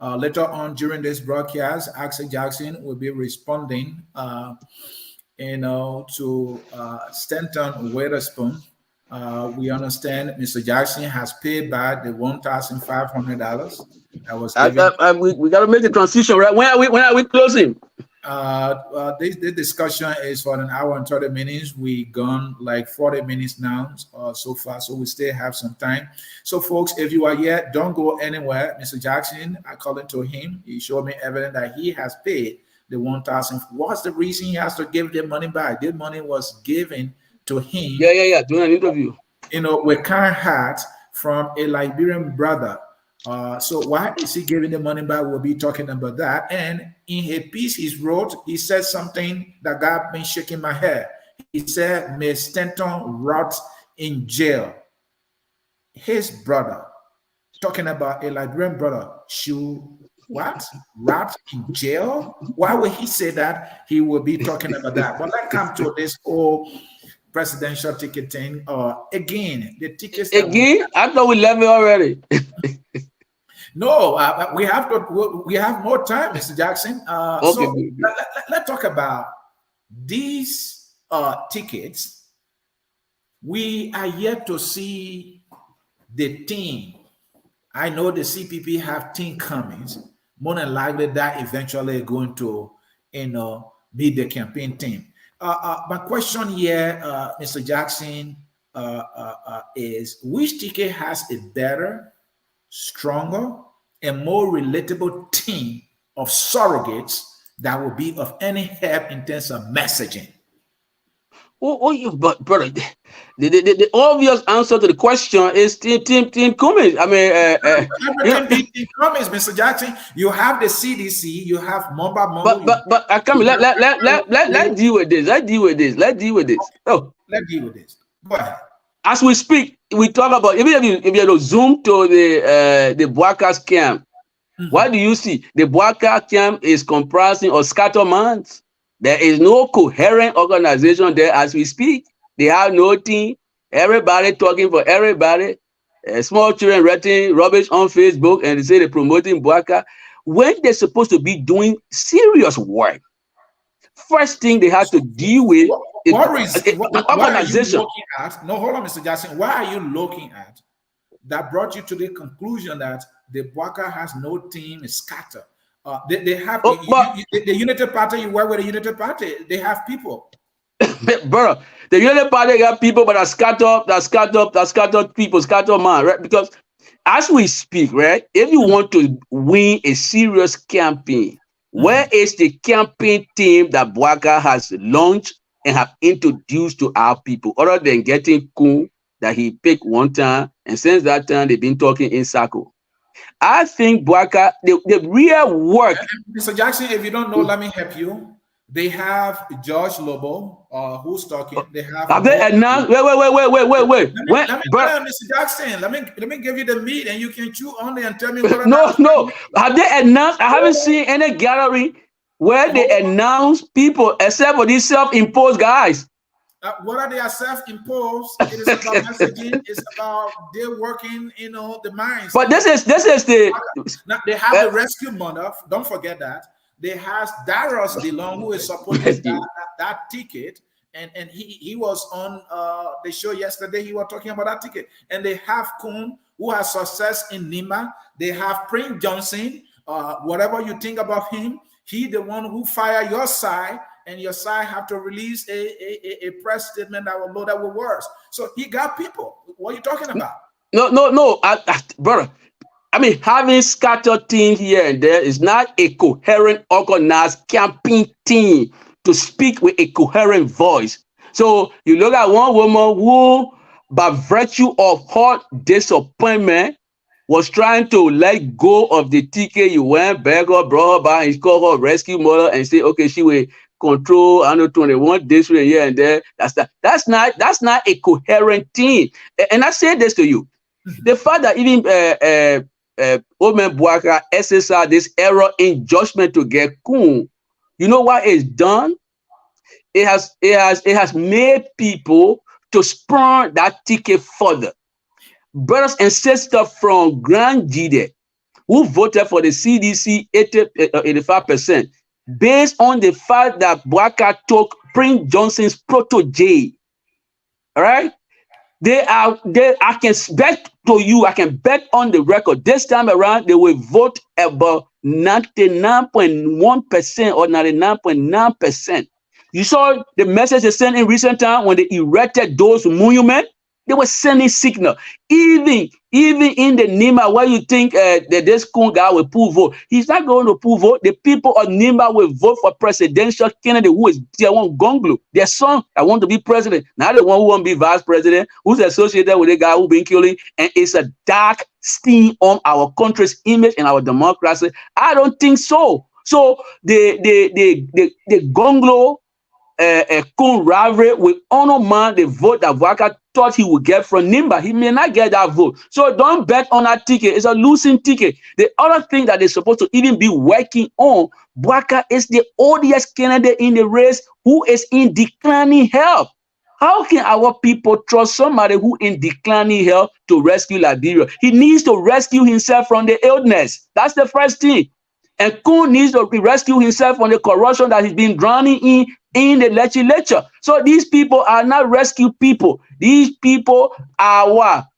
Later on during this broadcast, Axel Jackson will be responding to Stanton Witherspoon. We understand Mr. Jackson has paid back the $1,500 that was given. We got to make the transition, right? When are we closing? This discussion is for an hour and 30 minutes. We gone like 40 minutes now so far, so we still have some time. So, folks, if you are here, don't go anywhere. Mr. Jackson, according to him, he showed me evidence that he has paid the 1,000. What's the reason he has to give the money back? The money was given to him. Yeah. Doing an interview. With kind heart from a Liberian brother. So why is he giving the money back? We'll be talking about that. And in a piece he wrote, he said something that got me shaking my head. He said, Miss Stanton rot in jail. His brother, talking about a Liberian brother, should what? Rot in jail? Why would he say that? He will be talking about that. But let's come to this whole presidential ticket thing. Again, the tickets. Again? I thought we left it already. No, we have more time, Mr. Jackson. Okay. So let's talk about these tickets. We are yet to see the team. I know the CPP have team Cummins. More than likely that eventually going to, be the campaign team. My question here, Mr. Jackson, is which ticket has a better, stronger, and more relatable team of surrogates that will be of any help in terms of messaging? But brother, the obvious answer to the question is Team Cummins. I mean, Team Cummins, Mr. Jackson. You have the CDC, you have Mumba. But I come. Let's deal with this. Let's deal with this. Oh, let's deal with this. Go ahead. As we speak, we talk about if you zoom to the Boaka's camp, what do you see? The Boaka camp is comprising of scattermans. There is no coherent organization there as we speak. They have no team. Everybody talking for everybody. Small children writing rubbish on Facebook and they say they're promoting Boaka when they're supposed to be doing serious work. First thing they have to deal with is organization. No, hold on, Mr. Jackson. Why are you looking at that brought you to the conclusion that the Boaka has no team, is scattered? They have the United Party. You work with the United Party. They have people. Bro, the United Party got people, but scattered people, scattered man, right? Because as we speak, right, if you want to win a serious campaign, where is the campaign team that Boaka has launched and have introduced to our people, other than getting Kun that he picked one time, and since that time they've been talking in circle? I think Boaka, the real work. Mr. Jackson, if you don't know, let me help you. They have George Lobo, who's talking. They have they announced? Wait. Mr. Jackson, let me give you the meat, and you can chew on it and tell me what. No. Have they announced? I haven't seen any gallery where they announce people except for these self-imposed guys. What are they self-imposed? It is about messaging. It's about they're working, the minds. But this is the. Now, they have the rescue mother. Don't forget that. They have Darius DeLong, who is supporting that ticket, and he was on the show yesterday. He was talking about that ticket, and they have Kun, who has success in Nima. They have Prince Johnson. Whatever you think about him, he the one who fired your side. And your side have to release a press statement that will load up with words. So he got people. What are you talking about? No, brother. I mean, having scattered teams here and there is not a coherent, organized campaign team to speak with a coherent voice. So you look at one woman who, by virtue of her disappointment, was trying to let go of the ticket. You went back or brought her back and called her rescue mother and say, okay, she will control 21 district here and there. That's not a coherent team. And I say this to you. The fact that even Omen Boaka SSR this error in judgment to get Kun, you know what it's done? It has made people to spurn that ticket further. Brothers and sisters from Grand Gide who voted for the CDC 85%. Based on the fact that Boaka took Prince Johnson's protege, all right? I can bet to you, I can bet on the record, this time around, they will vote about 99.1% or 99.9%. You saw the message they sent in recent time when they erected those monuments. They were sending signal. Even in the Nima, where you think that this cool guy will pull vote, he's not going to pull vote. The people of Nima will vote for presidential candidate who is their one Gonglu, their son that want to be president, not the one who want to be vice president, who's associated with the guy who been killing. And it's a dark stain on our country's image and our democracy. I don't think so. So the Gonglo Kun rivalry will honor man the vote that Waka thought he would get from Nimba. He may not get that vote. So don't bet on that ticket. It's a losing ticket. The other thing that they're supposed to even be working on, Waka is the oldest candidate in the race who is in declining health. How can our people trust somebody who in declining health to rescue Liberia? He needs to rescue himself from the illness. That's the first thing. And Kun needs to rescue himself from the corruption that he's been drowning in the legislature. So these people are not rescue people. These people are what?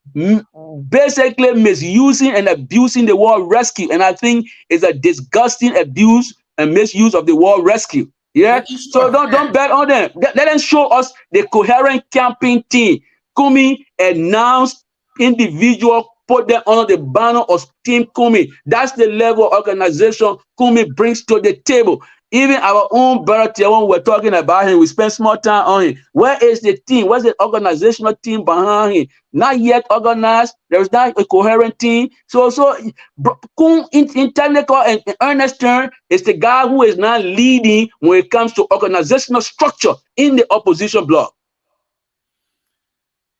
Basically misusing and abusing the word rescue. And I think it's a disgusting abuse and misuse of the word rescue. Yeah. So don't bet on them. Let them show us the coherent campaign team. Kumi announced individual, put them under the banner of Team Kumi. That's the level of organization Kumi brings to the table. Even our own brother, when we're talking about him, we spend small time on him. Where is the team? Where's the organizational team behind him? Not yet organized. There's not a coherent team. So Kun in technical and earnest term is the guy who is not leading when it comes to organizational structure in the opposition bloc.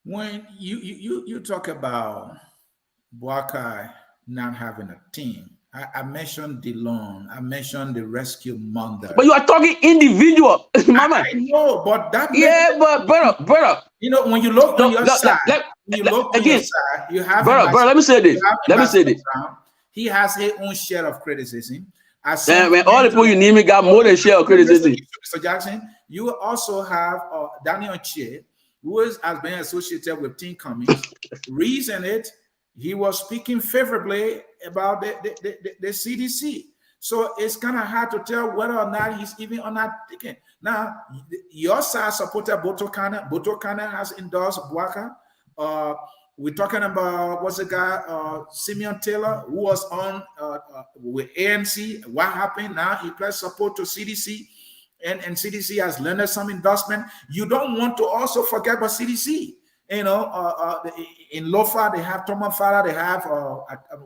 When you talk about Boakai not having a team, I mentioned DeLong, I mentioned the rescue Monday. But you are talking individual, Mama. I know, but that but brother. You know, when you look on your side, you have brother. Let me say this. He has his own share of criticism. When all the people you name me got more than share of criticism. Mr. Jackson, you also have Daniel Sieh, who has been associated with Team Cummins. Reason it, he was speaking favorably about the CDC. So it's kind of hard to tell whether or not he's even on that ticket. Now, your side supporter, Boto Kana has endorsed Boakai. We're talking about, what's the guy, Simeon Taylor, who was on with ANC. What happened? Now he pledged support to CDC. And CDC has lended some endorsement. You don't want to also forget about CDC. You know, in Lofa, they have Thomas Farah, they have,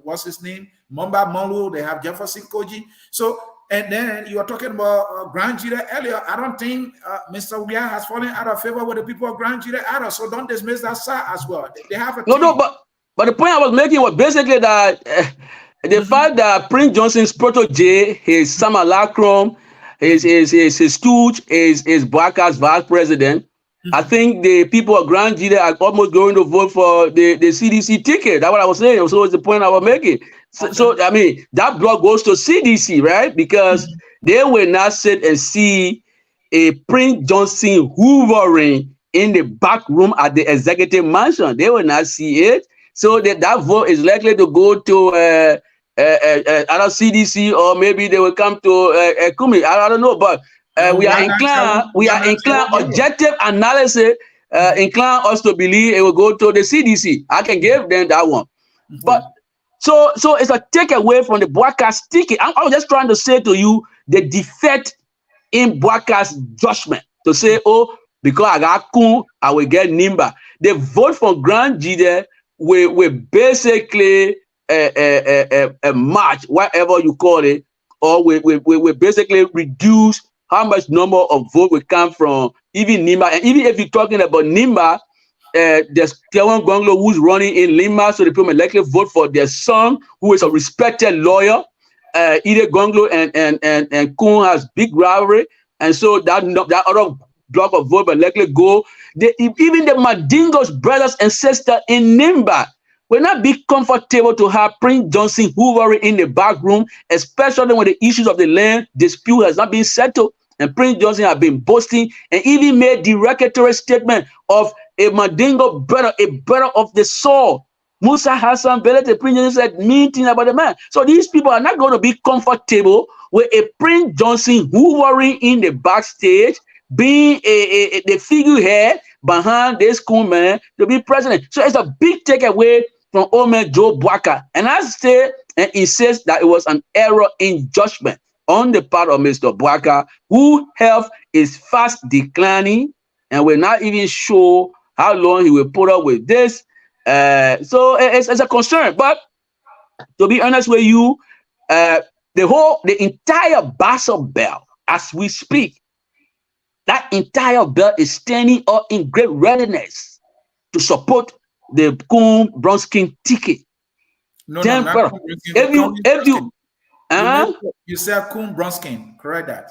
what's his name? Momba Molu, they have Jefferson Koji. So, and then you are talking about Grand Jira earlier. I don't think Mr. Uria has fallen out of favor with the people of Grand Jira either. So don't dismiss that side as well. They have a team. No, but the point I was making was basically that the fact that Prince Johnson's protege, his simulacrum, his stooge, is Boakai's vice president. I think the people of Grand Jira are almost going to vote for the CDC ticket. That's what I was saying. So it's the point I was making. So I mean, that block goes to CDC, right? Because they will not sit and see a Prince Johnson hoovering in the back room at the executive mansion. They will not see it. So that vote is likely to go to other CDC, or maybe they will come to Kumi. I don't know, but we are inclined, objective analysis incline us to believe it will go to the CDC. I can give them that one. But so it's a takeaway from the Boakai's ticket. I was just trying to say to you the defect in Boakai's judgment to say, oh, because I got Kun, I will get Nimba. The vote for Grand Jide will basically a match, whatever you call it, or we basically reduce how much number of vote will come from even Nimba. And even if you're talking about Nimba, there's Kevin Gonglo who's running in Lima, so the people may likely vote for their son, who is a respected lawyer. Either Gonglo and Kun has big rivalry, and so that other block of vote will likely go. Even the Mandingo's brothers and sisters in Nimba will not be comfortable to have Prince Johnson hoovering in the back room, especially when the issues of the land dispute has not been settled. And Prince Johnson has been boasting and even made derogatory statement of a Mandingo brother, a brother of the soul, Musa Hassan Bello, the Prince said mean thing about the man. So these people are not going to be comfortable with a Prince Johnson hoovering in the backstage, being the figurehead behind this cool man to be president. So it's a big takeaway from old man Joe Boakai. And I say and insist that it was an error in judgment on the part of Mr. Boakai, whose health is fast declining and will not even show how long he will put up with this. So it's a concern. But to be honest with you, the entire Basel belt, as we speak, that entire belt is standing up in great readiness to support the Coon Bronskin ticket. No, not if you you said Coon Bronskin, correct that.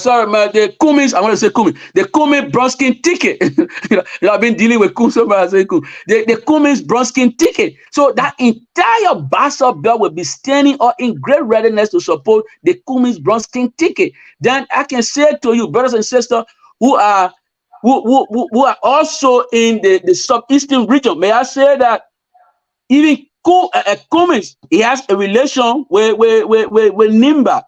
Sorry, man. The Cummins, I want to say Cummins. The Cummins Bronskin ticket. I've been dealing with Cummins, so I say Cummins. The Cummins Bronskin ticket. So that entire Basel belt will be standing up in great readiness to support the Cummins Bronskin ticket. Then I can say to you, brothers and sisters, who are also in the southeastern region, may I say that even Cummins, he has a relation with Nimba.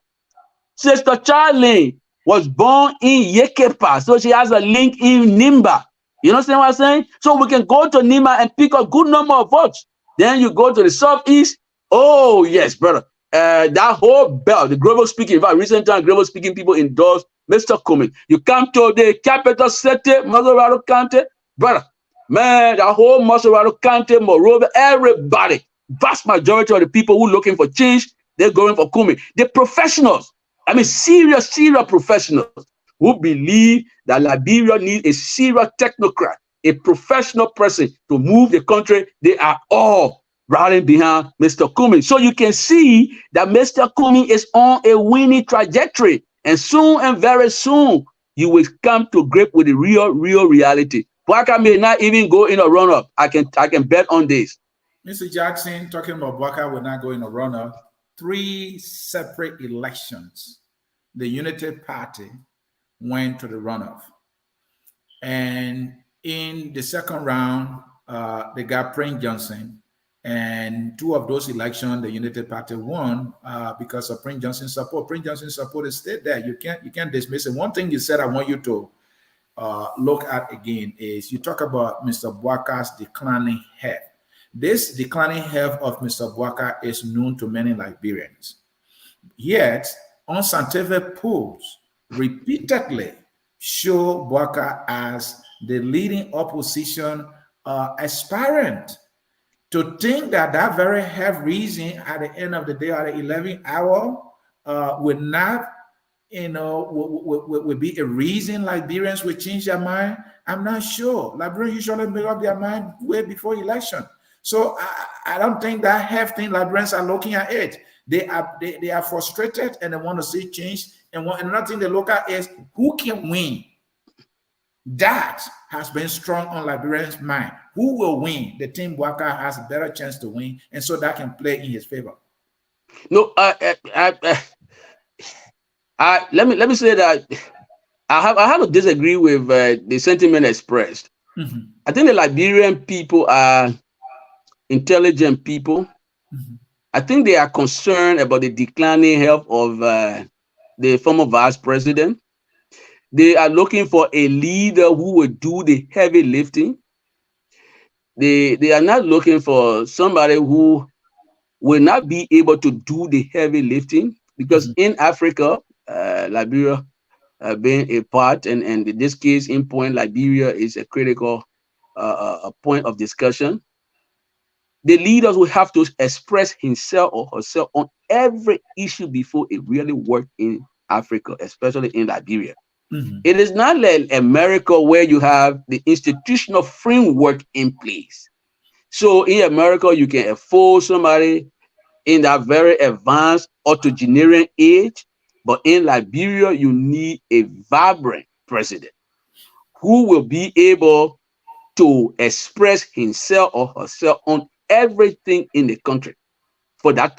Sister Charlie was born in Yekepa, so she has a link in Nimba. You understand what I'm saying? So we can go to Nimba and pick a good number of votes. Then you go to the southeast. Oh yes, brother. That whole belt, the global speaking, in fact, recent time global speaking people endorse Mr. Cummins. You come to the capital city, Maserado County, brother. Man, the whole Maserado County, moreover, everybody, vast majority of the people who are looking for change, they're going for Cummins. The professionals, I mean, serious professionals who believe that Liberia needs a serious technocrat, a professional person to move the country, they are all rallying behind Mr. Cummins. So you can see that Mr. Cummins is on a winning trajectory. And soon and very soon, you will come to grip with the real reality. Boakai may not even go in a run-up. I can bet on this. Mr. Jackson, talking about Boakai will not go in a run-up. 3 separate elections, the Unity Party went to the runoff. And in the second round, they got Prince Johnson. And 2 of those elections, the Unity Party won because of Prince Johnson's support. Prince Johnson's support is still there. You can't dismiss it. One thing you said I want you to look at again is you talk about Mr. Boakai's declining health. This declining health of Mr. Boakai is known to many Liberians. Yet, unscientific polls repeatedly show Boakai as the leading opposition aspirant. To think that very health reason at the end of the day, at the 11th hour, would not, would be a reason Liberians would change their mind, I'm not sure. Liberians usually make up their mind way before election. So I don't think that health thing Liberians are looking at it. They are frustrated and they want to see change. And another thing they look at is who can win. That has been strong on Liberians' mind. Who will win? The team Boakai has a better chance to win, and so that can play in his favor. No, let me say that I have to disagree with the sentiment expressed. Mm-hmm. I think the Liberian people are intelligent people. Mm-hmm. I think they are concerned about the declining health of the former vice president. They are looking for a leader who will do the heavy lifting. They are not looking for somebody who will not be able to do the heavy lifting, because in Africa, Liberia being a part, and in this case, in point, Liberia is a critical point of discussion. The leaders will have to express himself or herself on every issue before it really works in Africa, especially in Liberia. Mm-hmm. It is not like America where you have the institutional framework in place. So in America, you can afford somebody in that very advanced octogenarian age, but in Liberia, you need a vibrant president who will be able to express himself or herself on everything in the country for that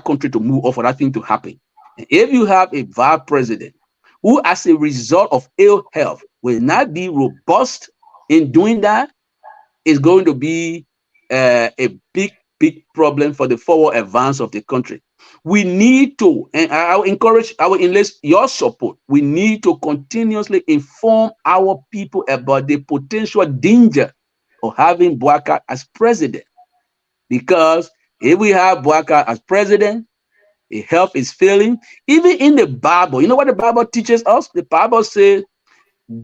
country to move or for that thing to happen. And if you have a vice president who, as a result of ill health, will not be robust in doing that, is going to be a big problem for the forward advance of the country. We need to, and I will enlist your support. We need to continuously inform our people about the potential danger of having Bouaka as president. Because if we have Bouaka as president, the health is failing. Even in the Bible, you know what the Bible teaches us? The Bible says,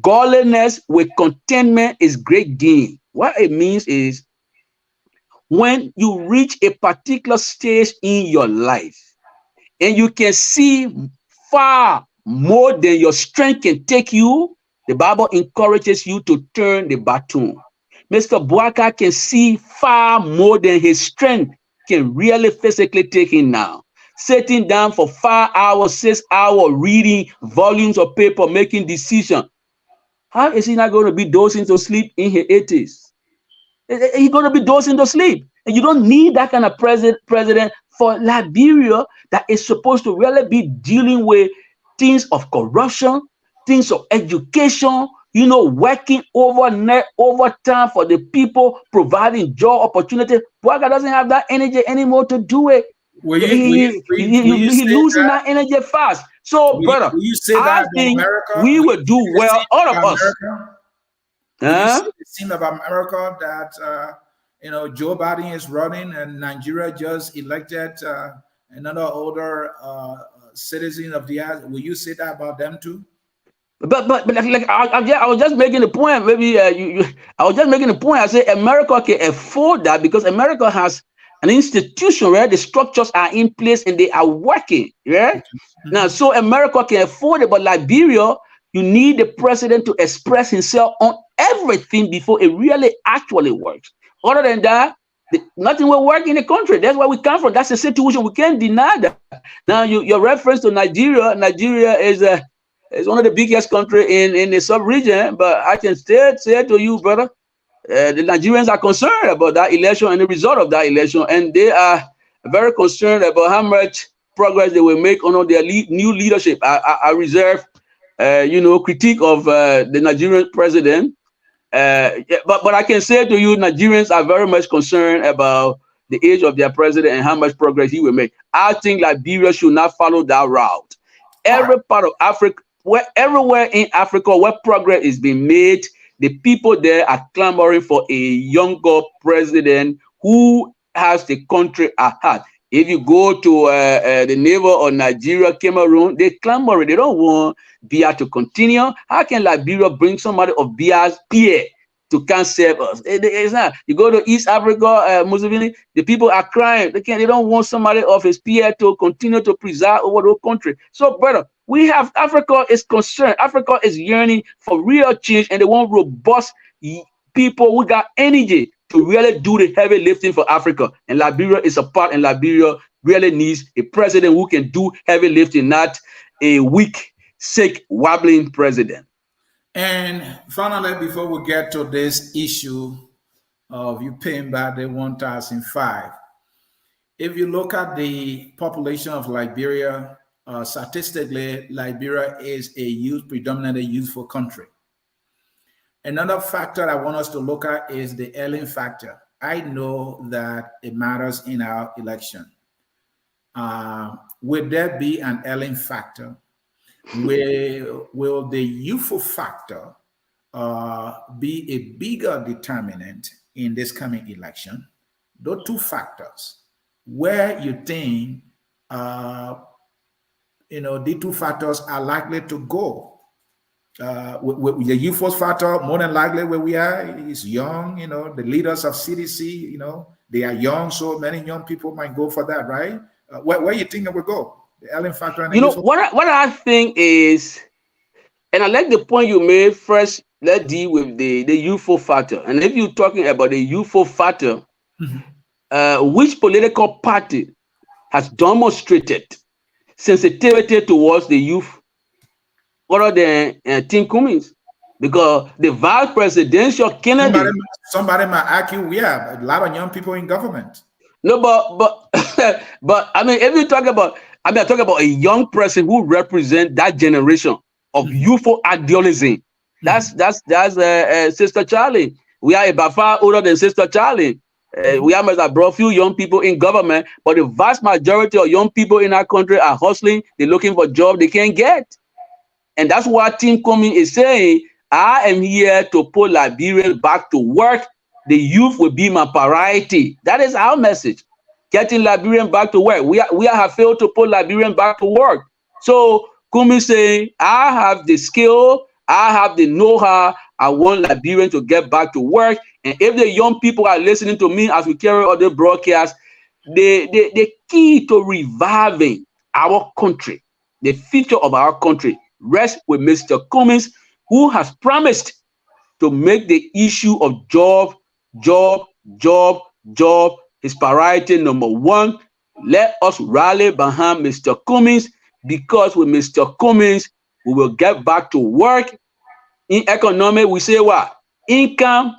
godliness with contentment is great gain. What it means is, when you reach a particular stage in your life and you can see far more than your strength can take you, the Bible encourages you to turn the baton. Mr. Bouaka can see far more than his strength can really physically take him now. Sitting down for 5 hours, 6 hours, reading volumes of paper, making decisions. How is he not going to be dozing to sleep in his 80s? He's going to be dozing to sleep. And you don't need that kind of president for Liberia that is supposed to really be dealing with things of corruption, things of education, you know, working overtime for the people, providing job opportunity. Bouaka doesn't have that energy anymore to do it. He's losing that energy fast. So, brother, I think we will do well, all of us. It seems of America that Joe Biden is running, and Nigeria just elected another older citizen of the earth. Will you say that about them too? But like I was just making the point. Maybe I was just making the point. I say America can afford that because America has an institution where the structures are in place and they are working. Yeah. Now, so America can afford it, but Liberia, you need the president to express himself on everything before it really actually works. Other than that, nothing will work in the country. That's where we come from. That's the situation. We can't deny that. Now, your reference to Nigeria. Nigeria is one of the biggest countries in the sub-region. But I can still say to you, brother, the Nigerians are concerned about that election and the result of that election, and they are very concerned about how much progress they will make under their new leadership. I reserve, critique of the Nigerian president. But I can say to you, Nigerians are very much concerned about the age of their president and how much progress he will make. I think Liberia should not follow that route. Every part of Africa, everywhere in Africa where progress is being made, the people there are clamoring for a younger president who has the country at heart. If you go to the neighbor of Nigeria, Cameroon, they clamor. They don't want Biya to continue. How can Liberia bring somebody of Biya's peer to come save us? It's not. You go to East Africa, Museveni, the people are crying. They don't want somebody of his peer to continue to preside over the country. So, brother, Africa is concerned. Africa is yearning for real change, and they want robust people who got energy to really do the heavy lifting for Africa. And Liberia is a part, and Liberia really needs a president who can do heavy lifting, not a weak, sick, wobbling president. And finally, before we get to this issue of you paying back the 1,005, if you look at the population of Liberia, statistically, Liberia is a predominantly youthful country. Another factor I want us to look at is the Ellen factor. I know that it matters in our election. Will there be an Ellen factor? Will the youthful factor be a bigger determinant in this coming election? Those two factors, where you think the two factors are likely to go. With the youthful factor, more than likely where we are is young. The leaders of CDC, they are young, so many young people might go for that, right? Where you think it will go? The Ellen factor. And what I think is, and I like the point you made. First, let's deal with the youthful factor. And if you're talking about the youthful factor, which political party has demonstrated sensitivity towards the youth other than Tim Cummins? Because the vice presidential candidate. Somebody might argue, we have a lot of young people in government. No, but I mean, if you talk about, I talk about a young person who represents that generation of youthful idealism. That's Sister Charlie. We are about far older than Sister Charlie. We have brought few young people in government, but the vast majority of young people in our country are hustling. They're looking for jobs they can't get. And that's what Team Cummins is saying. I am here to put Liberians back to work. The youth will be my priority. That is our message. Getting Liberians back to work. We have failed to put Liberians back to work. So Cummins saying, I have the skill, I have the know-how. I want Liberians to get back to work. And if the young people are listening to me as we carry out the broadcast, the key to reviving our country, the future of our country, rests with Mr. Cummins, who has promised to make the issue of job his priority number one. Let us rally behind Mr. Cummins, because with Mr. Cummins, we will get back to work. In economics, we say what? Income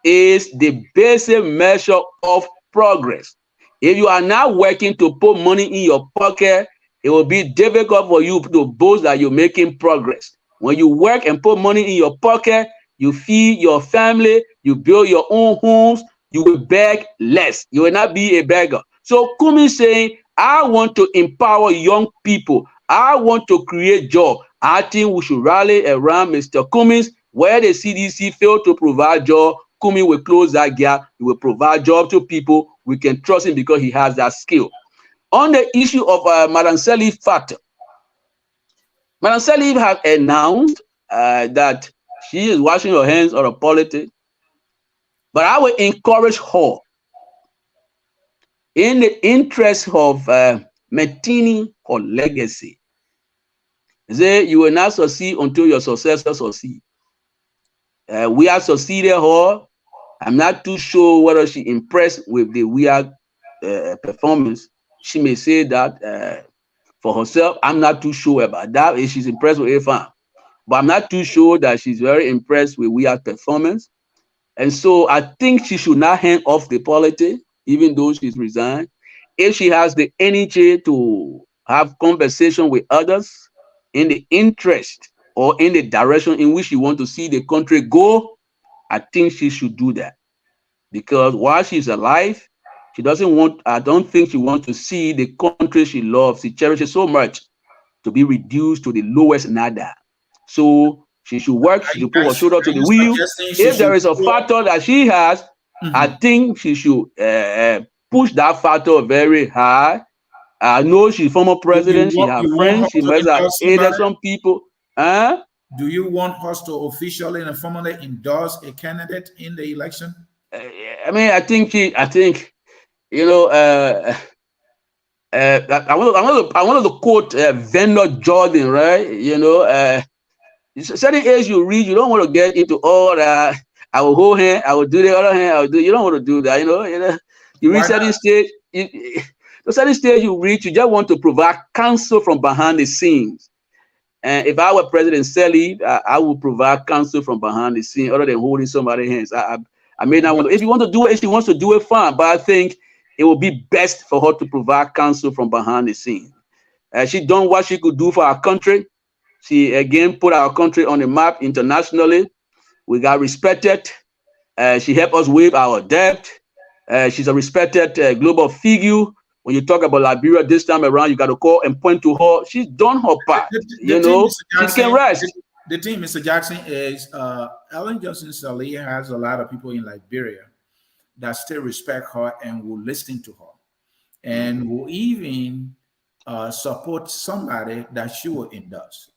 is the basic measure of progress. If you are not working to put money in your pocket, it will be difficult for you to boast that you're making progress. When you work and put money in your pocket, you feed your family, you build your own homes, you will beg less. You will not be a beggar. So Cummins saying, I want to empower young people. I want to create jobs. I think we should rally around Mr. Cummins. Where the CDC failed to provide jobs, Cummins will close that gap. He will provide jobs to people. We can trust him because he has that skill. On the issue of Madam Sirleaf factor, Madam Sirleaf has announced that she is washing her hands on the politics. But I will encourage her, in the interest of maintaining her legacy. Say you will not succeed until your successor succeed. We have succeeded her. I'm not too sure whether she impressed with the weird performance. She may say that for herself. I'm not too sure about that. If she's impressed with Ifan, but I'm not too sure that she's very impressed with weird performance. And so I think she should not hang off the politics, even though she's resigned. If she has the energy to have conversation with others in the interest or in the direction in which she wants to see the country go, I think she should do that. Because while she's alive, she doesn't want, I don't think she wants to see the country she loves, she cherishes so much, to be reduced to the lowest nada. So she should work, she should put her shoulder to the wheel. If there is a factor that she has, I think she should push that factor very high. I know she's former president, she has friends, she must have aided some people. Do you want us to officially and formally endorse a candidate in the election? I mean, I think, you know, I wanted to quote Vendor Jordan, right? You know, certain age you reach, you don't want to get into all that. I will hold hand, I will do the other hand, I will do. You don't want to do that, you know. You reach certain stage, the certain stage you reach, you just want to provide counsel from behind the scenes. And if I were President Sirleaf, I would provide counsel from behind the scenes, other than holding somebody's hands. I may not want to. If you want to do it, if she wants to do it, fine. But I think it will be best for her to provide counsel from behind the scenes. She done what she could do for our country. She again put our country on the map internationally. We got respected. She helped us waive our debt. She's a respected global figure. When you talk about Liberia this time around, you got to call and point to her. She's done her part. You know, she can rest. The thing, Mr. Jackson, is Ellen Sirleaf has a lot of people in Liberia that still respect her and will listen to her, and will even support somebody that she will endorse.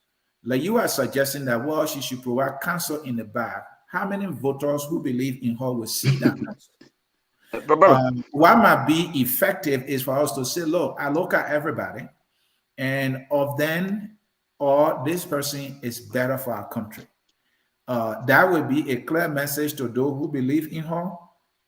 Like you are suggesting that, well, she should provide counsel in the back. How many voters who believe in her will see that counsel? What might be effective is for us to say, look, I look at everybody, and of them, or this person is better for our country. That would be a clear message to those who believe in her,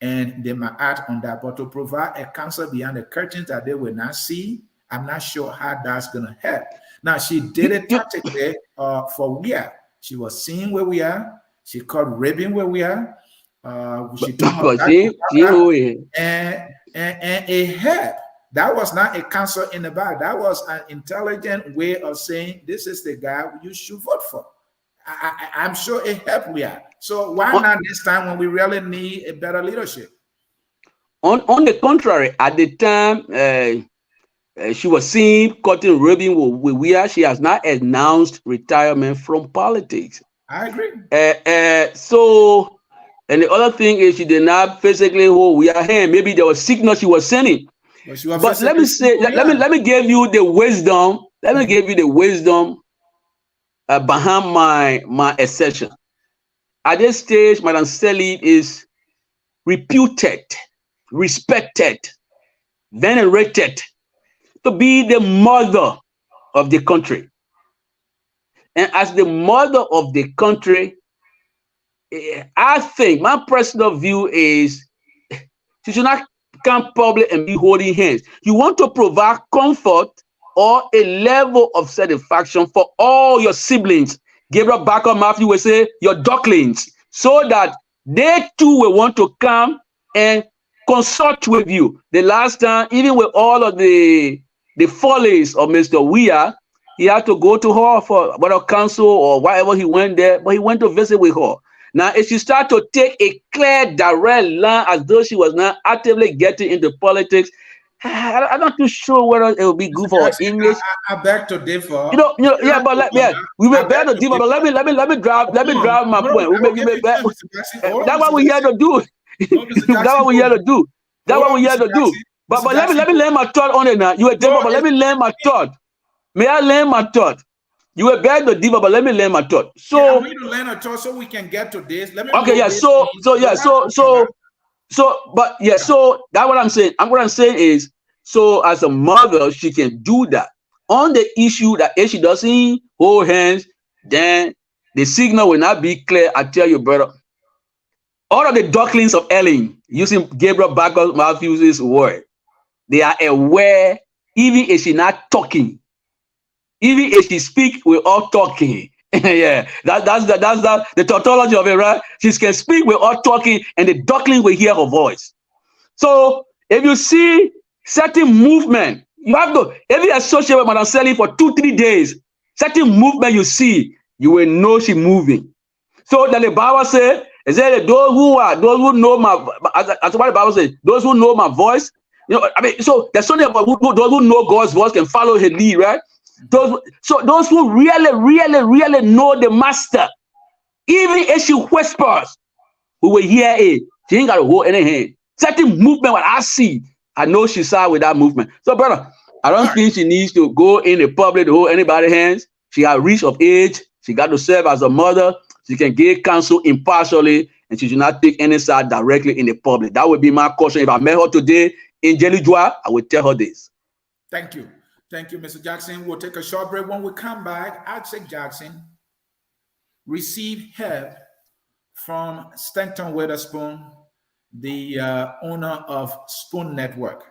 and they might act on that. But to provide a counsel behind the curtains that they will not see, I'm not sure how that's going to help. Now, she did it tactically for we are. She was seeing where we are. She caught ribbing where we are. She told her and it helped. That was not a counsel in the back. That was an intelligent way of saying, this is the guy you should vote for. I'm sure it helped we are. So why not this time when we really need a better leadership? On the contrary, at the time she was seen cutting ribbon with Weah, she has not announced retirement from politics. I agree. So, and the other thing is she did not physically hold Weah hand. Maybe there was signal she was sending. But let me say, let me give you the wisdom. Let me give you the wisdom behind my assertion. At this stage, Madam Sirleaf is reputed, respected, venerated to be the mother of the country. And as the mother of the country, I think my personal view is she should not come public and be holding hands. You want to provide comfort or a level of satisfaction for all your siblings. Gabriel Barker Matthew will say your ducklings, so that they too will want to come and consult with you. The last time, even with all of the follies of Mr. Weah, he had to go to her for whether counsel or whatever he went there, but he went to visit with her. Now, if she start to take a clear, direct line as though she was not actively getting into politics, I'm not too sure whether it will be good for her image. I beg to differ. We may beg to differ, but let me drive my point. That's what we're here to do. That's what we're here to do. That's what we're here to do. But let me land my thought on it now. You were differ, but let me land my thought. May I land my thought? You were beg to differ, but let me land my thought. So we need to land a thought so we can get to this. Let me. Okay, yeah. So that's what I'm saying. And what I'm saying is, so as a mother, she can do that. On the issue that if she doesn't hold hands, then the signal will not be clear. I tell you, brother. All of the ducklings of Ellen, using Gabriel Barker Matthews' word, they are aware, even if she's not talking, even if she speak, we're all talking. Yeah, that's the tautology of it, right? She can speak, we're all talking, and the duckling will hear her voice. So if you see certain movement, you have to, if you associate with Madam Sirleaf for 2-3 days, certain movement you see, you will know she's moving. So that the Bible says, those who know my, as what the Bible says, those who know my voice, so there's something about those who know God's voice can follow his lead, right? Those who really know the master, even if she whispers, we will hear it. She ain't got to hold any hand. Certain movement, what I see, I know she's side with that movement. So, brother, I don't think she needs to go in the public to hold anybody's hands. She has reached of age. She got to serve as a mother. She can give counsel impartially, and she should not take any side directly in the public. That would be my caution. If I met her today in Jelly Joie, I would tell her this. Thank you. Thank you, Mr. Jackson. We'll take a short break. When we come back, Atty Jackson received help from Stanton Witherspoon, the owner of Spoon Network.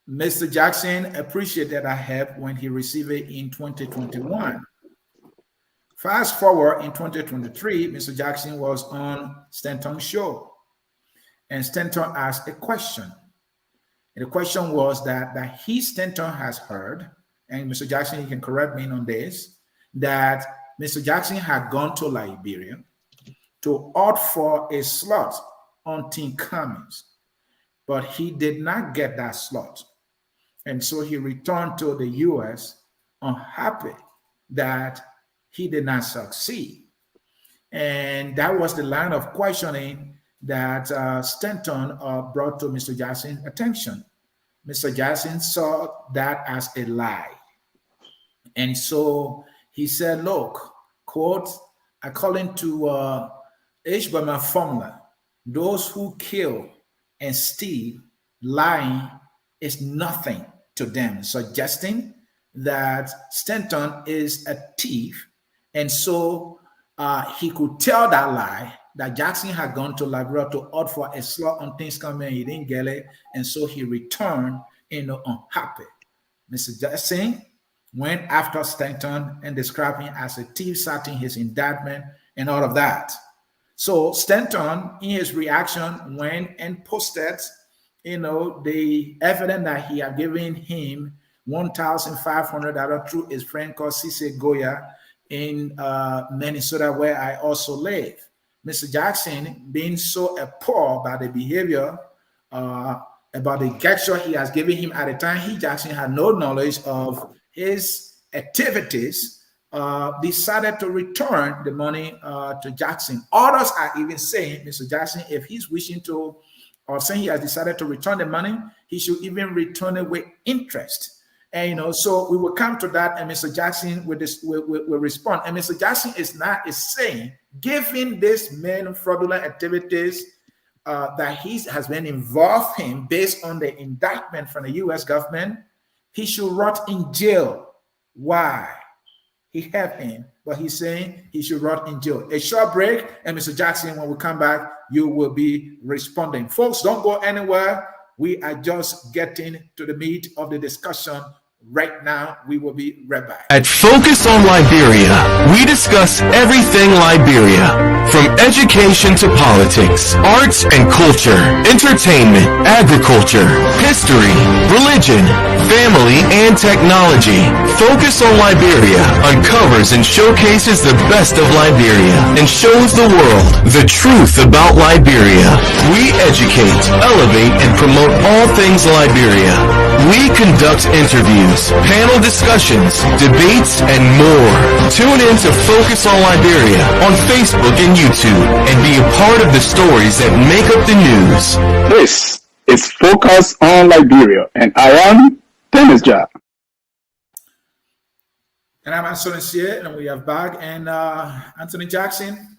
Mr. Jackson appreciated that help when he received it in 2021. Fast forward in 2023, Mr. Jackson was on Stanton's show, and Stanton asked a question. And the question was that he, Stanton, has heard, and Mr. Jackson, you can correct me on this, that Mr. Jackson had gone to Liberia to opt for a slot on Team Cummins, but he did not get that slot. And so he returned to the U.S. unhappy that he did not succeed. And that was the line of questioning that Stanton brought to Mr. Jackson's attention. Mr. Jackson saw that as a lie. And so he said, look, quote, according to H-Burma formula, those who kill and steal, lying is nothing to them, suggesting that Stanton is a thief. And so he could tell that lie, that Jackson had gone to Liberia to opt for a slot on Things Coming, he didn't get it, and so he returned, unhappy. Mr. Jackson went after Stanton and described him as a thief, citing his indictment and all of that. So Stanton, in his reaction, went and posted, the evidence that he had given him $1,500 through his friend called Sieh in Minnesota, where I also live. Mr. Jackson being so appalled by the behavior, about the gesture he has given him at the time, Jackson had no knowledge of his activities, decided to return the money to Jackson. Others are even saying, Mr. Jackson, if he's wishing to, or saying he has decided to return the money, he should even return it with interest. And so we will come to that, and Mr. Jackson will respond. And Mr. Jackson is saying, given this man fraudulent activities that he has been involved in based on the indictment from the U.S. government, he should rot in jail. Why? He helped him, but he's saying he should rot in jail. A short break, and Mr. Jackson, when we come back, you will be responding. Folks, don't go anywhere. We are just getting to the meat of the discussion right now. We will be right back. At Focus on Liberia, we discuss everything Liberia, from education to politics, arts and culture, entertainment, agriculture, history, religion, family, and technology. Focus on Liberia uncovers and showcases the best of Liberia and shows the world the truth about Liberia. We educate, elevate, and promote all things Liberia. We conduct interviews, panel discussions, debates, and more. Tune in to Focus on Liberia on Facebook and YouTube and be a part of the stories that make up the news. This is Focus on Liberia, and I am Dennis Jah. And I'm Ansony Sieh, and we have back and Anthony Jackson.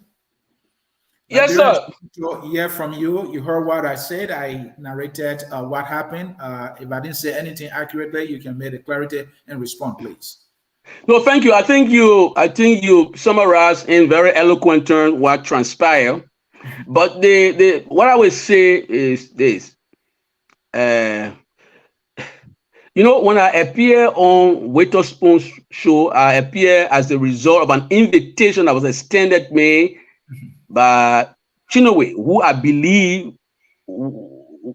Yes, sir. To hear from you. You heard what I said. I narrated what happened. If I didn't say anything accurately, you can make a clarity and respond, please. No, thank you. I think you summarized in very eloquent terms what transpired. But what I would say is this. When I appear on Witherspoon's show, I appear as a result of an invitation that was extended me by Chinwe, who I believe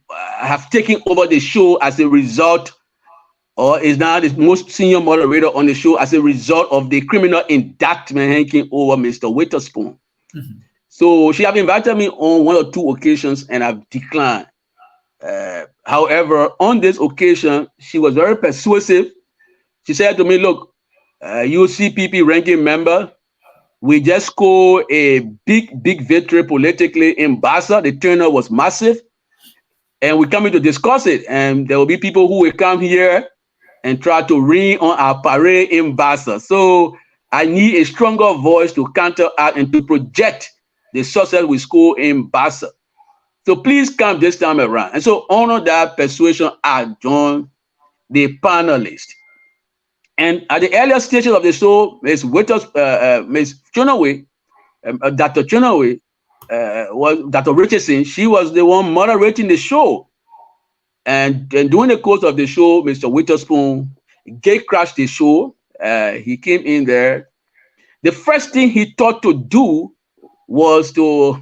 have taken over the show as a result, or is now the most senior moderator on the show as a result of the criminal indictment hanging over Mr. Witherspoon. Mm-hmm. So she have invited me on 1 or 2 occasions, and I've declined. However, on this occasion, she was very persuasive. She said to me, look, you CPP ranking member, we just scored a big victory politically in Bassa. The turnout was massive. And we're coming to discuss it. And there will be people who will come here and try to ring on our parade in Bassa. So I need a stronger voice to counteract and to project the success we score in Bassa. So please come this time around. And so honor that persuasion, I joined the panelists. And at the earlier stages of the show, Ms. Chinwe, Dr. Chinwe, was Dr. Richardson. She was the one moderating the show. And during the course of the show, Mr. Witherspoon gate crashed the show. He came in there. The first thing he thought to do was to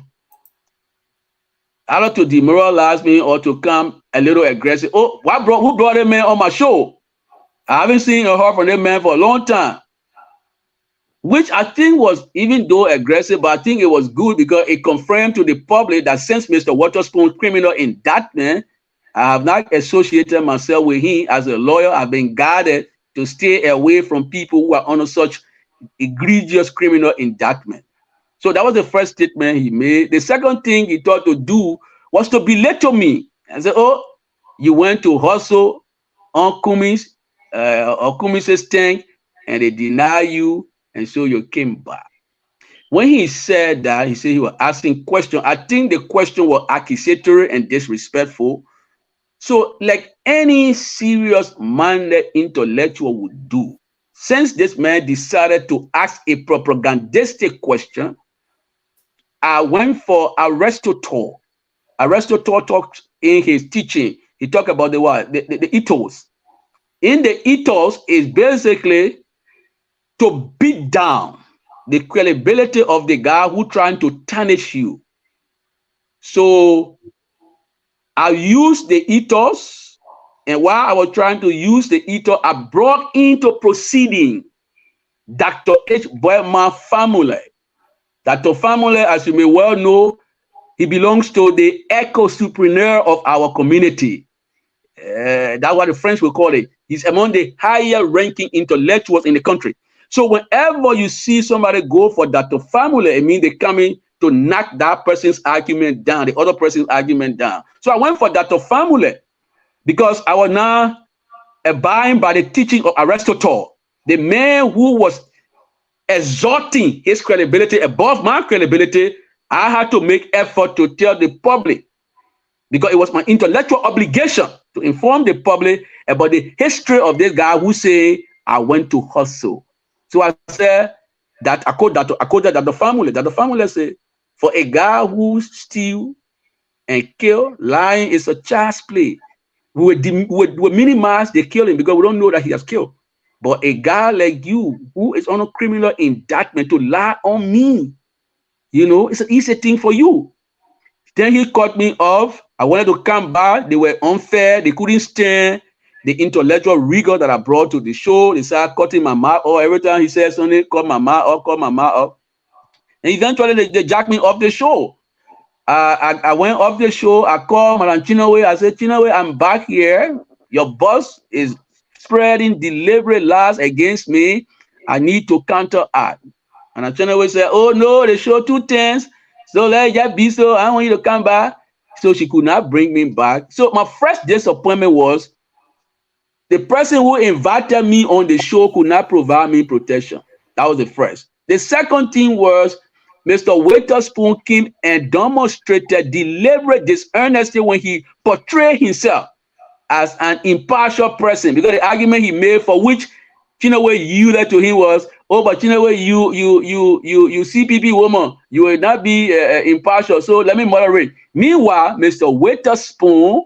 either to demoralize me or to come a little aggressive. Oh, who brought a man on my show? I haven't seen or heard from that man for a long time, which I think was, even though aggressive, but I think it was good because it confirmed to the public that since Mr. Witherspoon's criminal indictment, I have not associated myself with him as a lawyer. I've been guided to stay away from people who are under such egregious criminal indictment. So that was the first statement he made. The second thing he thought to do was to belittle me and say, oh, you went to hustle on Cummins, or Cummins' tank, and they deny you, and so you came back. When he said that, he said he was asking questions. I think the question was accusatory and disrespectful. So like any serious-minded intellectual would do, since this man decided to ask a propagandistic question, I went for Aristotle. Aristotle talked in his teaching. He talked about the ethos. In the ethos is basically to beat down the credibility of the guy who trying to tarnish you. So I used the ethos, and while I was trying to use the ethos, I brought into proceeding Dr. H. Boyman family Dr. Famule, as you may well know, he belongs to the eco-supreneur of our community. That's what the French will call it. He's among the higher ranking intellectuals in the country. So whenever you see somebody go for Dr. Famule, it means they're coming to knock that person's argument down, the other person's argument down. So I went for Dr. Famule because I was now abiding by the teaching of Aristotle, the man who was exalting his credibility above my credibility. I had to make effort to tell the public, because it was my intellectual obligation to inform the public about the history of this guy who say I went to hustle. So I said that I quoted Dr. Famule. Dr. Famule said, for a guy who steal and kill, lying is a child's play. We will minimize the killing because we don't know that he has killed. But a guy like you who is on a criminal indictment to lie on me, it's an easy thing for you. Then he cut me off. I wanted to come back. They were unfair. They couldn't stand the intellectual rigor that I brought to the show. They started cutting my mouth off. Every time he said something, cut my mouth off. And eventually they jacked me off the show. I went off the show. I called Madam Chinaway. I said, Chinaway, I'm back here. Your boss is spreading deliberate lies against me. I need to counteract. And Chinaway said, oh no, the show too tense. So let that be so. I want you to come back. So she could not bring me back. So my first disappointment was the person who invited me on the show could not provide me protection. That was the first. The second thing was Mr. Witherspoon came and demonstrated deliberate dishonesty when he portrayed himself as an impartial person, because the argument he made, for which Chinaway yielded to him, was, oh, but Chinaway, you CPP woman, you will not be impartial, so let me moderate. Meanwhile, Mr. Witherspoon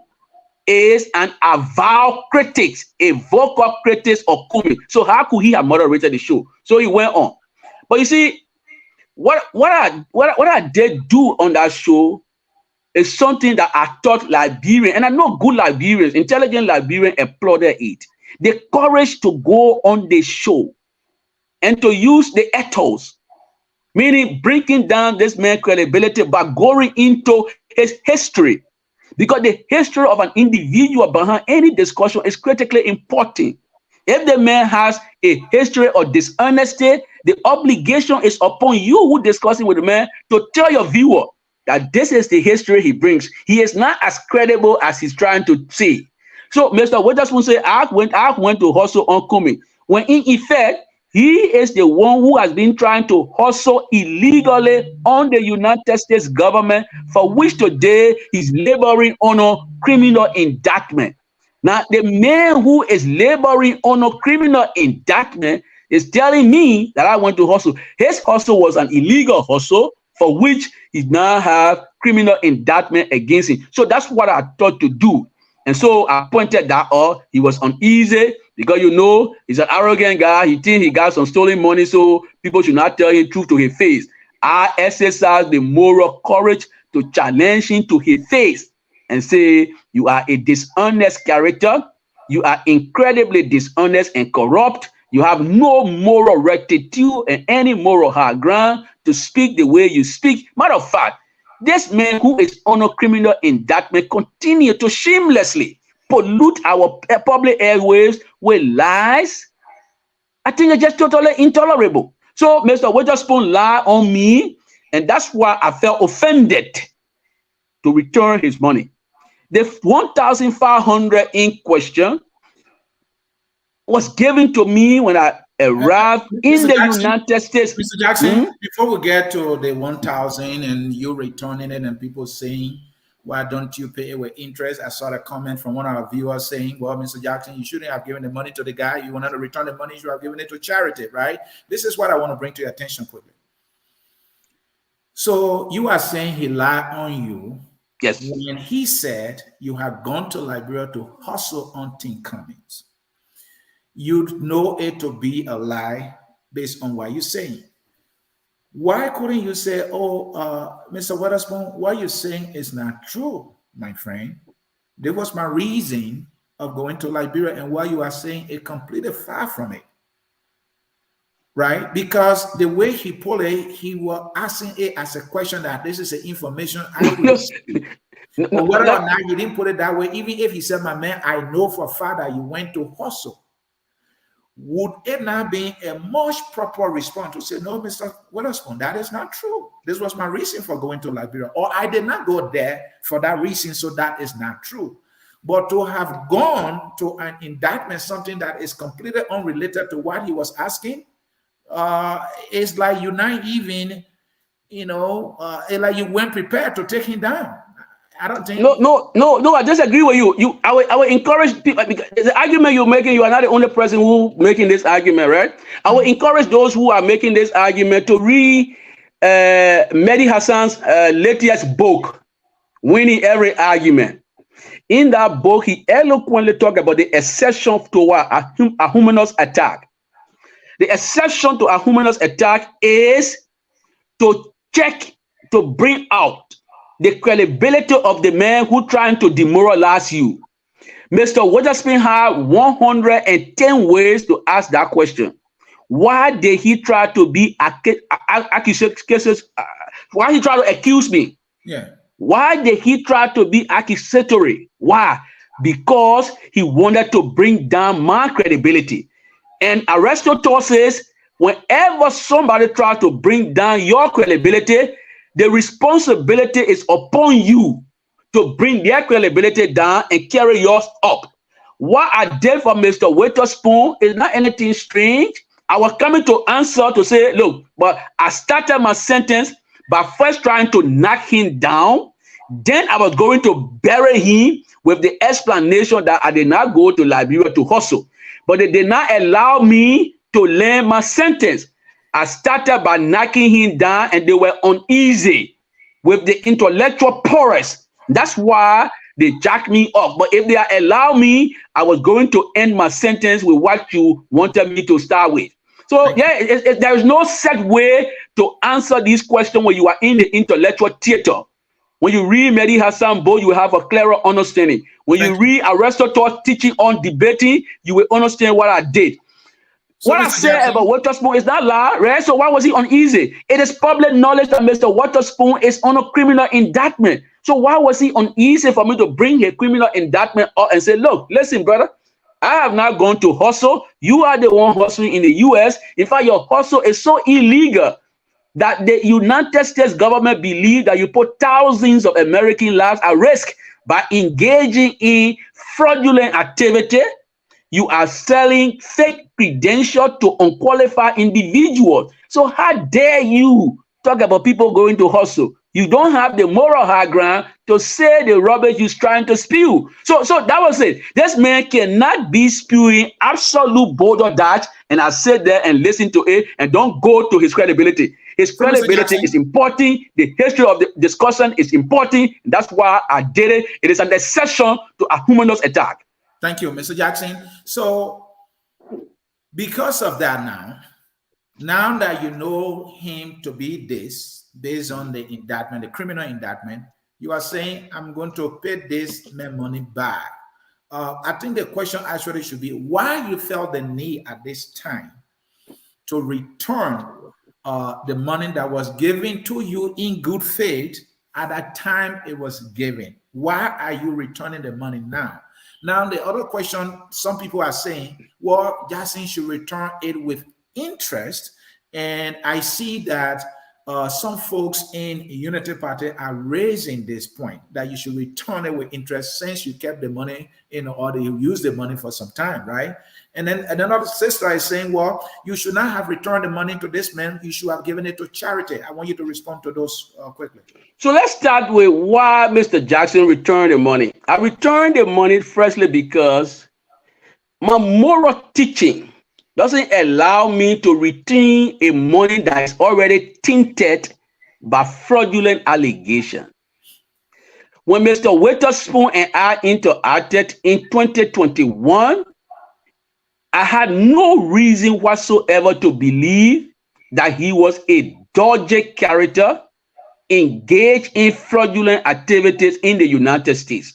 is an avowed critic, a vocal critic of Cummins. So how could he have moderated the show? So he went on. But you see, what I did do on that show is something that I taught Liberians, and I know good Liberians, intelligent Liberians applauded it. The courage to go on the show and to use the ethos, meaning breaking down this man's credibility by going into his history, because the history of an individual behind any discussion is critically important. If the man has a history of dishonesty, the obligation is upon you who discussing with the man to tell your viewer that this is the history he brings. He is not as credible as he's trying to say. So Mr. Witherspoon said, I went to hustle on Cummins, when in effect, he is the one who has been trying to hustle illegally on the United States government, for which today he's laboring on a criminal indictment. Now, the man who is laboring on a criminal indictment is telling me that I went to hustle. His hustle was an illegal hustle, for which he now have criminal indictment against him. So that's what I thought to do. And so I pointed that out. He was uneasy because, he's an arrogant guy. He thinks he got some stolen money, so people should not tell him truth to his face. I exercise the moral courage to challenge him to his face and say, you are a dishonest character. You are incredibly dishonest and corrupt. You have no moral rectitude and any moral high ground to speak the way you speak. Matter of fact, this man who is on a criminal indictment continue to shamelessly pollute our public airways with lies. I think it's just totally intolerable. So Mr. Witherspoon lied on me, and that's why I felt offended to return his money. The 1,500 in question was given to me when I arrived in the United States. Mr. Jackson, before we get to the 1,000 and you returning it and people saying, why don't you pay it with interest? I saw a comment from one of our viewers saying, well, Mr. Jackson, you shouldn't have given the money to the guy. You wanted to return the money, you have given it to charity, right? This is what I want to bring to your attention quickly. So you are saying he lied on you. Yes. When he said you had gone to Liberia to hustle on Tim Cummins. You'd know it to be a lie based on what you're saying. Why couldn't you say, Mr. Witherspoon, what you're saying is not true, my friend? That was my reason of going to Liberia, and what you are saying is completely far from it. right? Because the way he put it, he was asking it as a question that this is an information I received. But whether or not he didn't put it that way, even if he said, my man, I know for a fact that you went to hustle, would it not be a much proper response to say, no, Mr. Witherspoon, that is not true. This was my reason for going to Liberia. Or I did not go there for that reason, so that is not true. But to have gone to an indictment, something that is completely unrelated to what he was asking, it's like you're not even, like you weren't prepared to take him down. I don't think. No. I disagree with you. I will encourage people, because the argument you're making, you are not the only person who making this argument, right? I will encourage those who are making this argument to read Mehdi Hassan's latest book, Winning Every Argument. In that book, he eloquently talked about the exception to a humanist attack. The exception to a humanist attack is to check, to bring out the credibility of the man who trying to demoralize you. Mr. Witherspoon had 110 ways to ask that question. Why did he try to be why he try to accuse me? Yeah. Why did he try to be accusatory? Why? Because he wanted to bring down my credibility. And Aristotle says, whenever somebody tries to bring down your credibility, the responsibility is upon you to bring their credibility down and carry yours up. What I did for Mr. Witherspoon is not anything strange. I was coming to answer to say, look, but I started my sentence by first trying to knock him down. Then I was going to bury him with the explanation that I did not go to Liberia to hustle. But they did not allow me to learn my sentence. I started by knocking him down, and they were uneasy with the intellectual porous. That's why they jacked me up. But if they allow me, I was going to end my sentence with what you wanted me to start with. So yeah, there is no set way to answer this question when you are in the intellectual theater. When you read Mehdi Hassan book, you will have a clearer understanding. When you read Aristotle's teaching on debating, you will understand what I did. So what I said about Witherspoon is not lie, right? So why was he uneasy? It is public knowledge that Mr. Witherspoon is on a criminal indictment. So why was he uneasy for me to bring a criminal indictment up and say, look, listen, brother, I have not gone to hustle. You are the one hustling in the U.S. In fact, your hustle is so illegal that the United States government believes that you put thousands of American lives at risk by engaging in fraudulent activity. You are selling fake credentials to unqualified individuals. So how dare you talk about people going to hustle? You don't have the moral high ground to say the rubbish he's trying to spew. So that was it. This man cannot be spewing absolute border that, and I sit there and listen to it and don't go to his credibility. His credibility is important. The history of the discussion is important. That's why I did it. It is an exception to a humanist attack. Thank you, Mr. Jackson. So because of that now that you know him to be this, based on the indictment, the criminal indictment, you are saying, I'm going to pay this man money back. I think the question actually should be why you felt the need at this time to return the money that was given to you in good faith at that time it was given. Why are you returning the money now? Now, the other question, some people are saying, well, Jackson should return it with interest. And I see that some folks in Unity Party are raising this point that you should return it with interest since you kept the money, or you used the money for some time, right? And then another sister is saying, well, you should not have returned the money to this man. You should have given it to charity. I want you to respond to those quickly. So let's start with why Mr. Jackson returned the money. I returned the money firstly because my moral teaching doesn't allow me to retain a money that is already tainted by fraudulent allegation. When Mr. Witherspoon and I interacted in 2021, I had no reason whatsoever to believe that he was a dodgy character engaged in fraudulent activities in the United States.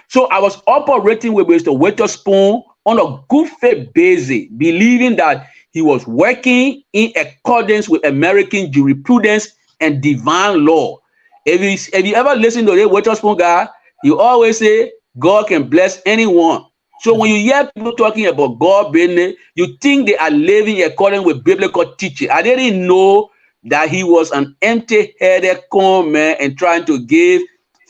So I was operating with Mr. Witherspoon on a good faith basis, believing that he was working in accordance with American jurisprudence and divine law. If you ever listen to the Witherspoon guy, he always say God can bless anyone. So when you hear people talking about God business, you think they are living according with biblical teaching. I didn't know that he was an empty-headed con man and trying to give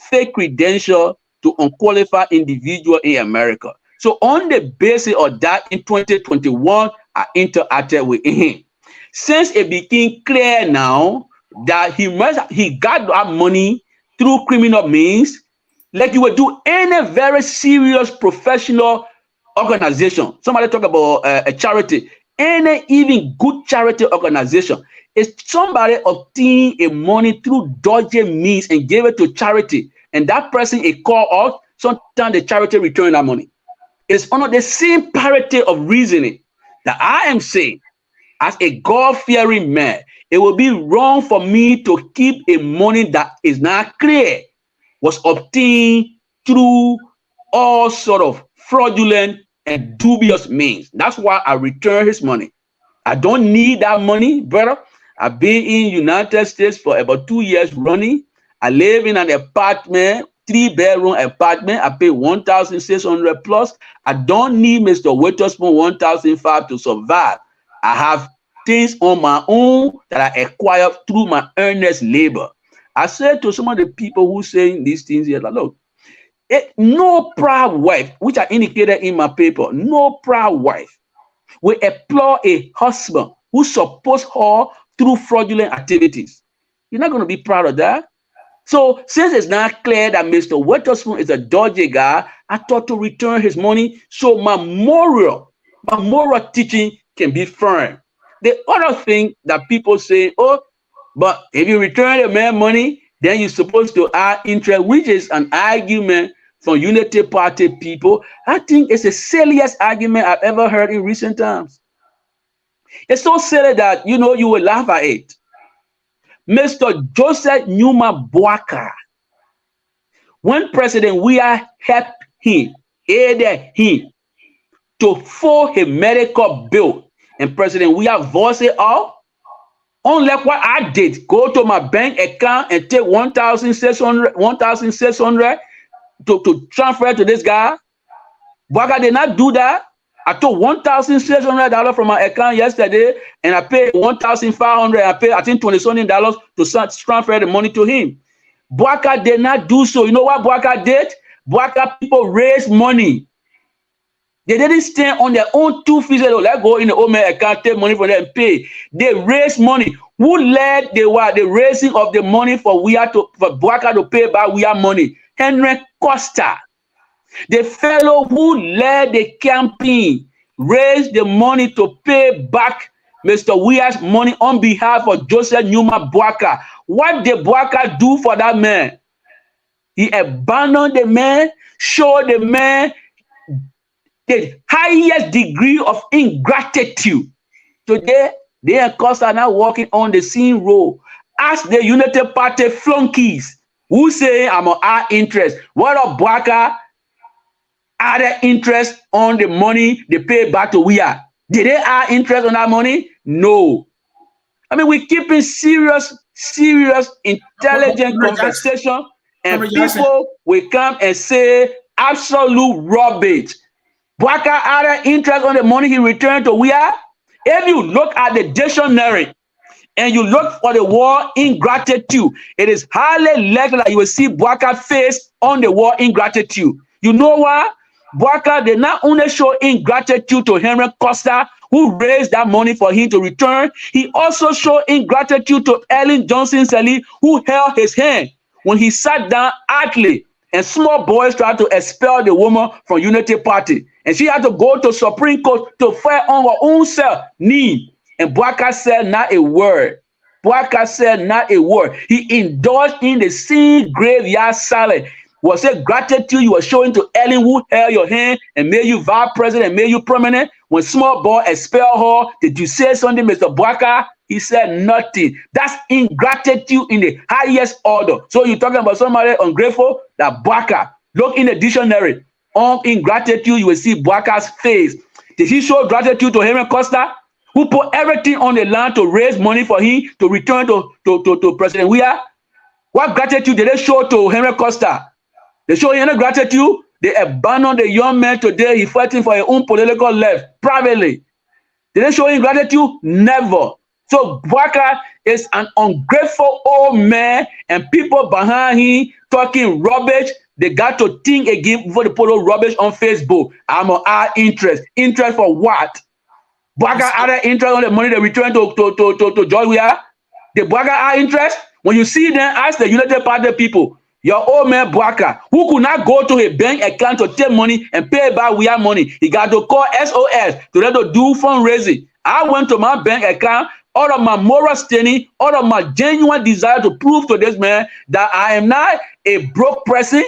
fake credential to unqualified individual in America. So on the basis of that, in 2021, I interacted with him. Since it became clear now that he got that money through criminal means, like you would do any very serious professional organization. Somebody talk about a charity, any even good charity organization. If somebody obtained a money through dodgy means and gave it to charity, and that person is called out, sometimes the charity return that money. It's under the same parity of reasoning that I am saying, as a God-fearing man, it will be wrong for me to keep a money that is not clear, was obtained through all sort of fraudulent and dubious means. That's why I return his money. I don't need that money, brother. I've been in United States for about 2 years running. I live in an apartment, 3-bedroom apartment. I pay $1,600 plus. I don't need Mr. Witherspoon $1,500 to survive. I have things on my own that I acquired through my earnest labor. I said to some of the people who saying these things here, like, look, no proud wife, which I indicated in my paper, no proud wife will employ a husband who supports her through fraudulent activities. You're not going to be proud of that. So since it's not clear that Mr. Witherspoon is a dodgy guy, I thought to return his money so my moral teaching can be firm. The other thing that people say, oh, but if you return the man money, then you're supposed to add interest, which is an argument from Unity Party people. I think it's the silliest argument I've ever heard in recent times. It's so silly that, you know, you will laugh at it. Mr. Joseph Numa Boaka, when President Weah helped him, aided him to fill his medical bill, and President Weah voiced it out, unlike what I did, go to my bank account and take $1,600 to transfer to this guy. Boaka did not do that. I took $1,600 from my account yesterday, and I paid $1,500. I paid, I think, $20 to transfer the money to him. Boaka did not do so. You know what Boaka did? Boaka people raised money. They didn't stand on their own 2 feet. Let's go in the old man account, take money from them and pay. They raised money. Who led the raising of the money for Boaka to pay back Weah money? Henry Costa. The fellow who led the campaign raised the money to pay back Mr. Weah's money on behalf of Joseph Numa Boaka. What did Boaka do for that man? He abandoned the man, showed the man the highest degree of ingratitude. Today, they and Costa are now walking on the same road. Ask the United Party flunkies who say I'm on our interest. What of Boaka? Added interest on the money they pay back to Weah. Did they add interest on that money? No. I mean, we're keeping serious, intelligent conversation, and people will come and say absolute rubbish. Boaka added interest on the money he returned to Weah. If you look at the dictionary and you look for the word ingratitude, it is highly likely that you will see Boaka face on the word ingratitude. You know why? Boaka did not only show ingratitude to Henry Costa, who raised that money for him to return, he also showed ingratitude to Ellen Sirleaf, who held his hand when he sat down Atty, and small boys tried to expel the woman from Unity Party. And she had to go to Supreme Court to fight on her own self, knee. And Boaka said not a word. Boaka said not a word. He indulged in the same graveyard salad. Was it gratitude you were showing to Ellen, who held your hand and made you vice president and made you prominent? When small boy expelled her, did you say something, Mr. Boaka? He said nothing. That's ingratitude in the highest order. So you're talking about somebody ungrateful? That Boaka. Look in the dictionary. On ingratitude, you will see Boaka's face. Did he show gratitude to Henry Costa? who put everything on the line to raise money for him to return to President Weah. What gratitude did they show to Henry Costa? They show him gratitude. They abandoned the young man today. He's fighting for his own political left privately. Did they show him gratitude? Never. So Bwaka is an ungrateful old man, and people behind him talking rubbish. They got to think again before they put rubbish on Facebook. I'm on our interest. Interest for what? Bwaka other interest on the money they return to George Weah. The Bwaka our interest. When you see them, ask the United Party people, your old man Bwaka, who could not go to a bank account to take money and pay back Weah money. He got to call SOS to let them do fundraising. I went to my bank account, out of my moral standing, out of my genuine desire to prove to this man that I am not a broke person.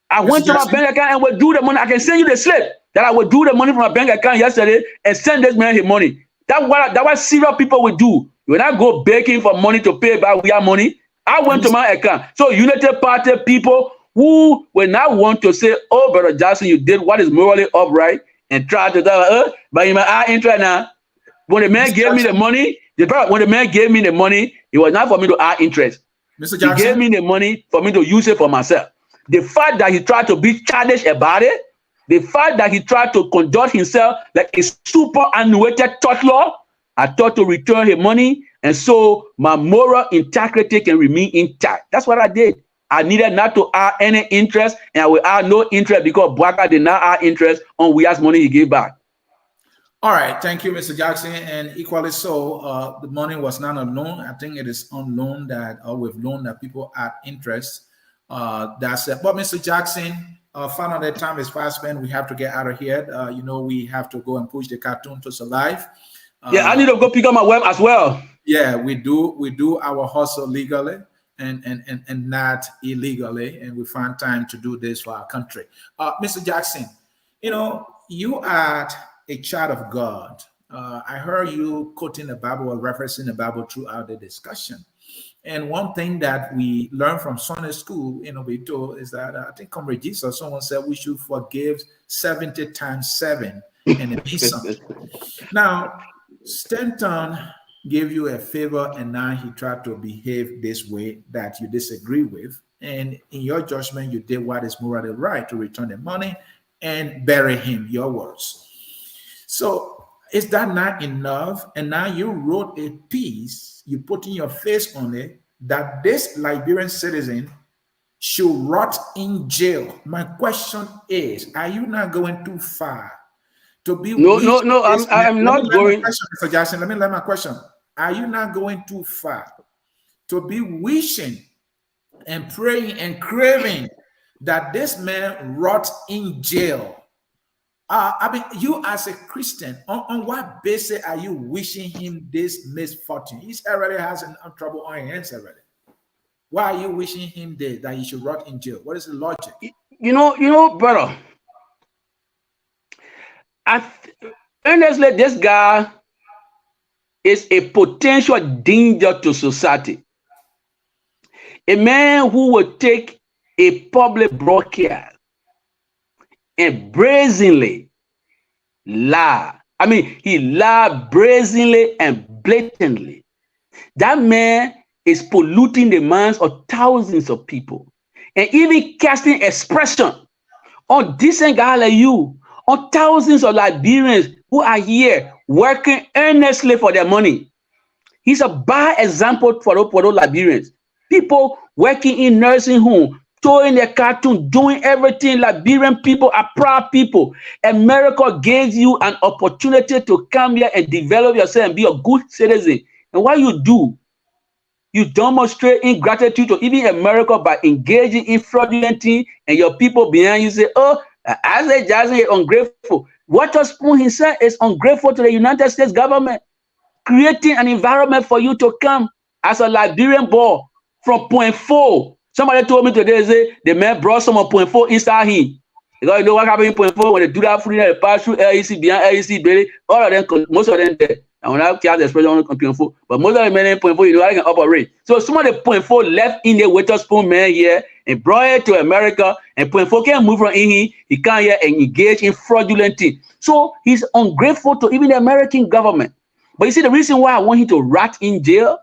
I went to my bank account and would do the money. I can send you the slip that I would do the money from my bank account yesterday and send this man his money. That's what serious people would do. When I go begging for money to pay back Weah money, I went to my account. So United Party people who will not want to say, oh, Brother Jackson, you did what is morally upright, and try to tell but in my interest now. When the man gave me the money, when the man gave me the money, it was not for me to our interest. Mr. Jackson, he gave me the money for me to use it for myself. The fact that he tried to be childish about it, the fact that he tried to conduct himself like a superannuated toddler, I thought to return his money, and so my moral integrity can remain intact. That's what I did. I needed not to add any interest, and I will add no interest because Bwaka did not add interest on Weah's money he gave back. All right, thank you, Mr. Jackson. And equally so, the money was not on loan. I think it is on loan that, or with loan that people add interest. That's it. But Mr. Jackson, found out that time is fast spent. We have to get out of here. You know, we have to go and push the cartoon to survive. Yeah, I need to go pick up my web as well. Yeah, we do our hustle legally and not illegally, and we find time to do this for our country. Mr. Jackson, you know, you are a child of God. I heard you quoting the Bible or referencing the Bible throughout the discussion. And one thing that we learned from Sunday school in Obito is that I think Comrade Jesus, someone said we should forgive 70 times 7 and then some. Now, Stanton gave you a favor, and now he tried to behave this way that you disagree with. And in your judgment, you did what is morally right to return the money and bury him, your words. So is that not enough? And now you wrote a piece, you put in your face on it, that this Liberian citizen should rot in jail. My question is, are you not going too far? To be no, I'm not going. Mr. Jackson, let me learn my question. Are you not going too far to be wishing and praying and craving that this man rot in jail? I mean, you as a Christian, on what basis are you wishing him this misfortune? He already has enough trouble on his hands already. Why are you wishing him that he should rot in jail? What is the logic? You know, brother. Honestly, this guy is a potential danger to society. A man who will take a public broadcast and brazenly lie. I mean, he lied brazenly and blatantly. That man is polluting the minds of thousands of people and even casting expression on decent guys like you, on thousands of Liberians who are here working earnestly for their money. He's a bad example for those Liberians. People working in nursing homes, towing their cartoon, doing everything. Liberian people are proud people. America gave you an opportunity to come here and develop yourself and be a good citizen. And what you do, you demonstrate ingratitude to even America by engaging in fraudulent things, and your people behind you say, oh, I say Jackson is ungrateful. Waterspoon himself is ungrateful to the United States government, creating an environment for you to come as a Liberian boy from point 4. Somebody told me today, say the man brought some of point 4 inside him. Because you know what happened in point 4 when they do that free, they pass through LEC, beyond LEC, Bailey, all of them, most of them there. And when I can't express on point 4, but most of the men in point 4, you know, I can operate. So some of the point 4 left in the Waterspoon man here, and brought it to America. And when folk can move from in he come here and engage in fraudulent things. So he's ungrateful to even the American government. But you see, the reason why I want him to rot in jail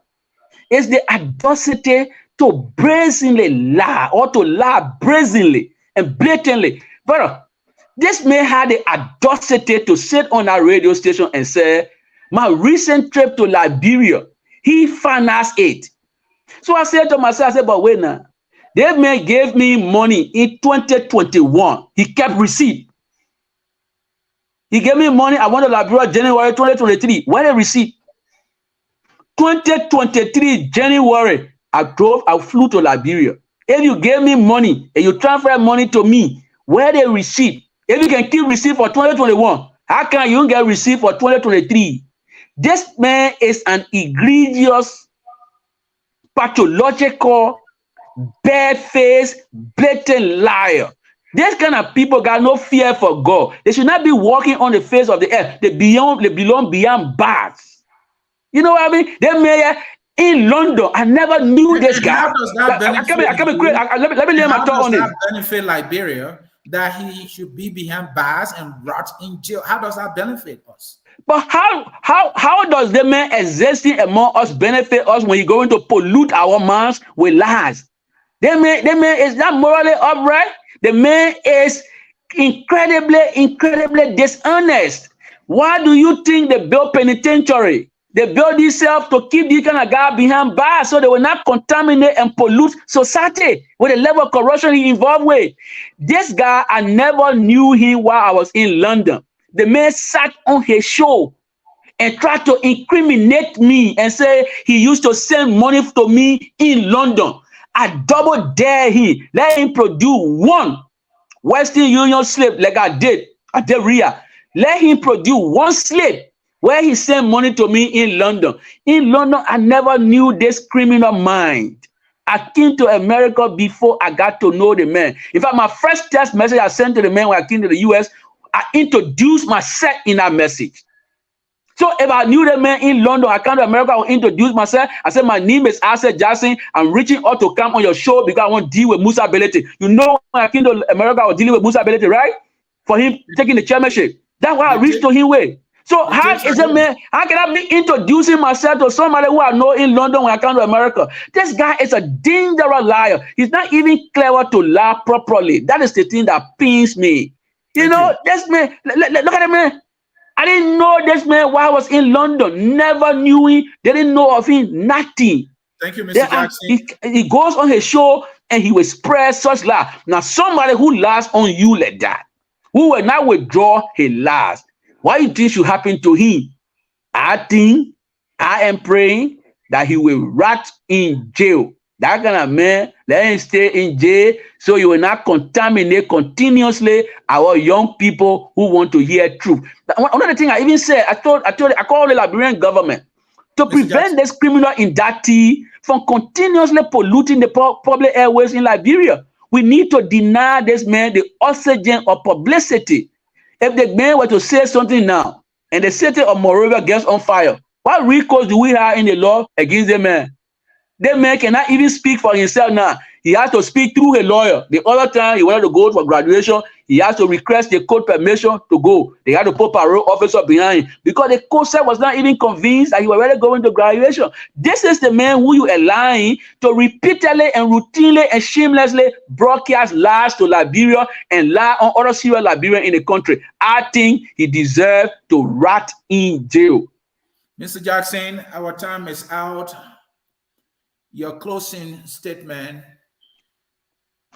is the audacity to brazenly lie, or to lie brazenly and blatantly. But this man had the audacity to sit on a radio station and say, my recent trip to Liberia, he financed it. So I said to myself, I said, but wait now. That man gave me money in 2021. He kept receipt. He gave me money. I went to Liberia January 2023. Where the receipt? 2023 January, I flew to Liberia. If you gave me money and you transfer money to me, where the receipt? If you can keep receipt for 2021, how can you get receipt for 2023? This man is an egregious, pathological, bare-faced, blatant liar. This kind of people got no fear for God. They should not be walking on the face of the earth. They belong beyond bars. You know what I mean? They may in London. I never knew this guy. How does that benefit? Let me lay my thought on it. How does that benefit Liberia that he should be behind bars and rot in jail? How does that benefit us? But how does the man existing among us benefit us when he's going to pollute our minds with lies? The man is not morally upright. The man is incredibly dishonest. Why do you think they built penitentiary? They built themselves to keep these kind of guys behind bars so they will not contaminate and pollute society with the level of corruption he involved with. This guy, I never knew him while I was in London. The man sat on his show and tried to incriminate me and say he used to send money to me in London. I double dare him. Let him produce one Western Union slip like I did at the RIA. Let him produce one slip where he sent money to me in London. In London, I never knew this criminal mind. I came to America before I got to know the man. In fact, my first text message I sent to the man when I came to the US, I introduced myself in that message. So if I knew the man in London, I come to America, I will introduce myself. I said, my name is Atty Jackson. I'm reaching out to come on your show because I want to deal with Musa Belete. You know, when I came to America, I was dealing with Musa Belete, right? For him taking the chairmanship. That's why I reached to him with. So how is a man, how can I be introducing myself to somebody who I know in London when I come to America? This guy is a dangerous liar. He's not even clever to lie properly. That is the thing that pains me. You know, this man, look at the man. I didn't know this man while I was in London. Never knew him. Didn't know of him. Nothing. Thank you, Mr. Jackson. He goes on his show and he will spread such lies. Now, somebody who lies on you like that, who will not withdraw his lies, what you think should happen to him? I am praying that he will rot in jail. That kind of man, let him stay in jail so you will not contaminate continuously our young people who want to hear truth. One of the things I even said, I called the Liberian government to prevent this criminal indictee from continuously polluting the public airways in Liberia. We need to deny this man the oxygen of publicity. If the man were to say something now and the city of Monrovia gets on fire, what recourse do we have in the law against the man? The man cannot even speak for himself now. He has to speak through a lawyer. The other time he wanted to go for graduation, he has to request the court permission to go. They had to put parole officer behind him because the court was not even convinced that he was already going to graduation. This is the man who you are lying to repeatedly and routinely and shamelessly broadcast lies to Liberia and lie on other serious Liberians in the country. I think he deserves to rot in jail. Mr. Jackson, our time is out. Your closing statement.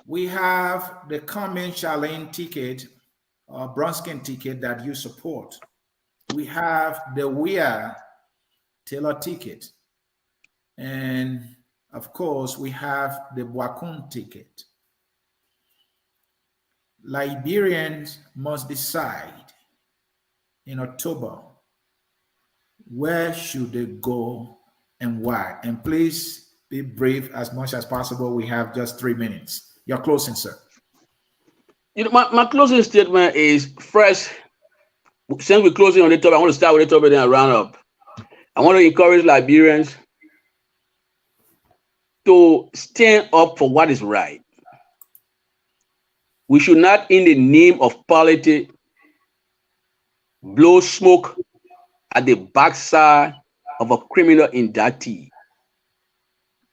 We have the Cummins Charlene ticket, or Brunskin ticket that you support. We have the Weir Taylor ticket. And of course, we have the Boakun ticket. Liberians must decide in October, where should they go and why? And please be brief as much as possible. We have just 3 minutes. Your closing, sir. You know, my closing statement is first, since we're closing on the topic, I want to start with the topic and then round up. I want to encourage Liberians to stand up for what is right. We should not, in the name of politics, blow smoke at the backside of a criminal indictee.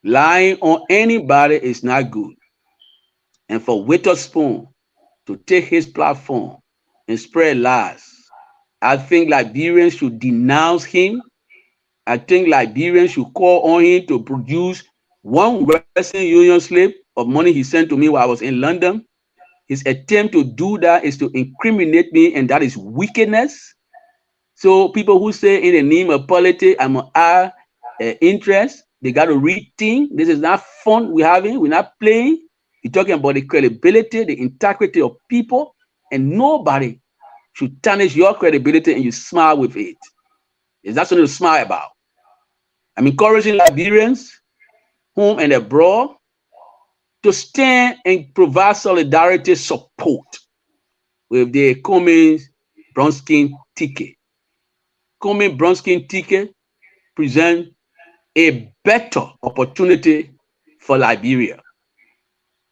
Lying on anybody is not good. And for Witherspoon to take his platform and spread lies, I think Liberians should denounce him. I think Liberians should call on him to produce one Western Union slip of money he sent to me while I was in London. His attempt to do that is to incriminate me, and that is wickedness. So people who say in the name of politics, I'm our interest, they got to rethink. This is not fun we're having. We're not playing. You're talking about the credibility, the integrity of people, and nobody should tarnish your credibility and you smile with it. Is that something to smile about? I'm encouraging Liberians, home and abroad, to stand and provide solidarity support with the Cummins brown-skin ticket. Cummins brown-skin ticket presents a better opportunity for Liberia.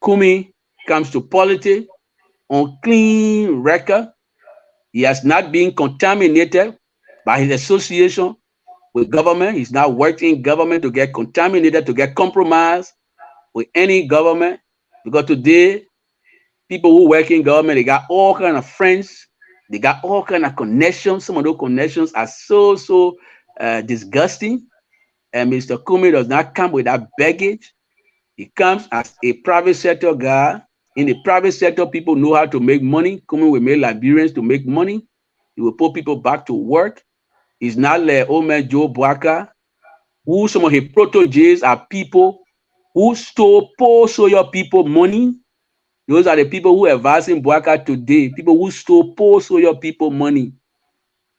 Cummins comes to politics on clean record. He has not been contaminated by his association with government. He's not worked in government to get contaminated, to get compromised with any government. Because today, people who work in government, they got all kinds of friends. They got all kinds of connections. Some of those connections are so disgusting. And Mr. Cummins does not come with that baggage. He comes as a private sector guy. In the private sector, people know how to make money. Cummins will make Liberians to make money. He will put people back to work. He's not like old man Joe Boaka, who some of his proteges are people who stole poor soil people money. Those are the people who are advising Boaka today, people who stole poor soil people money.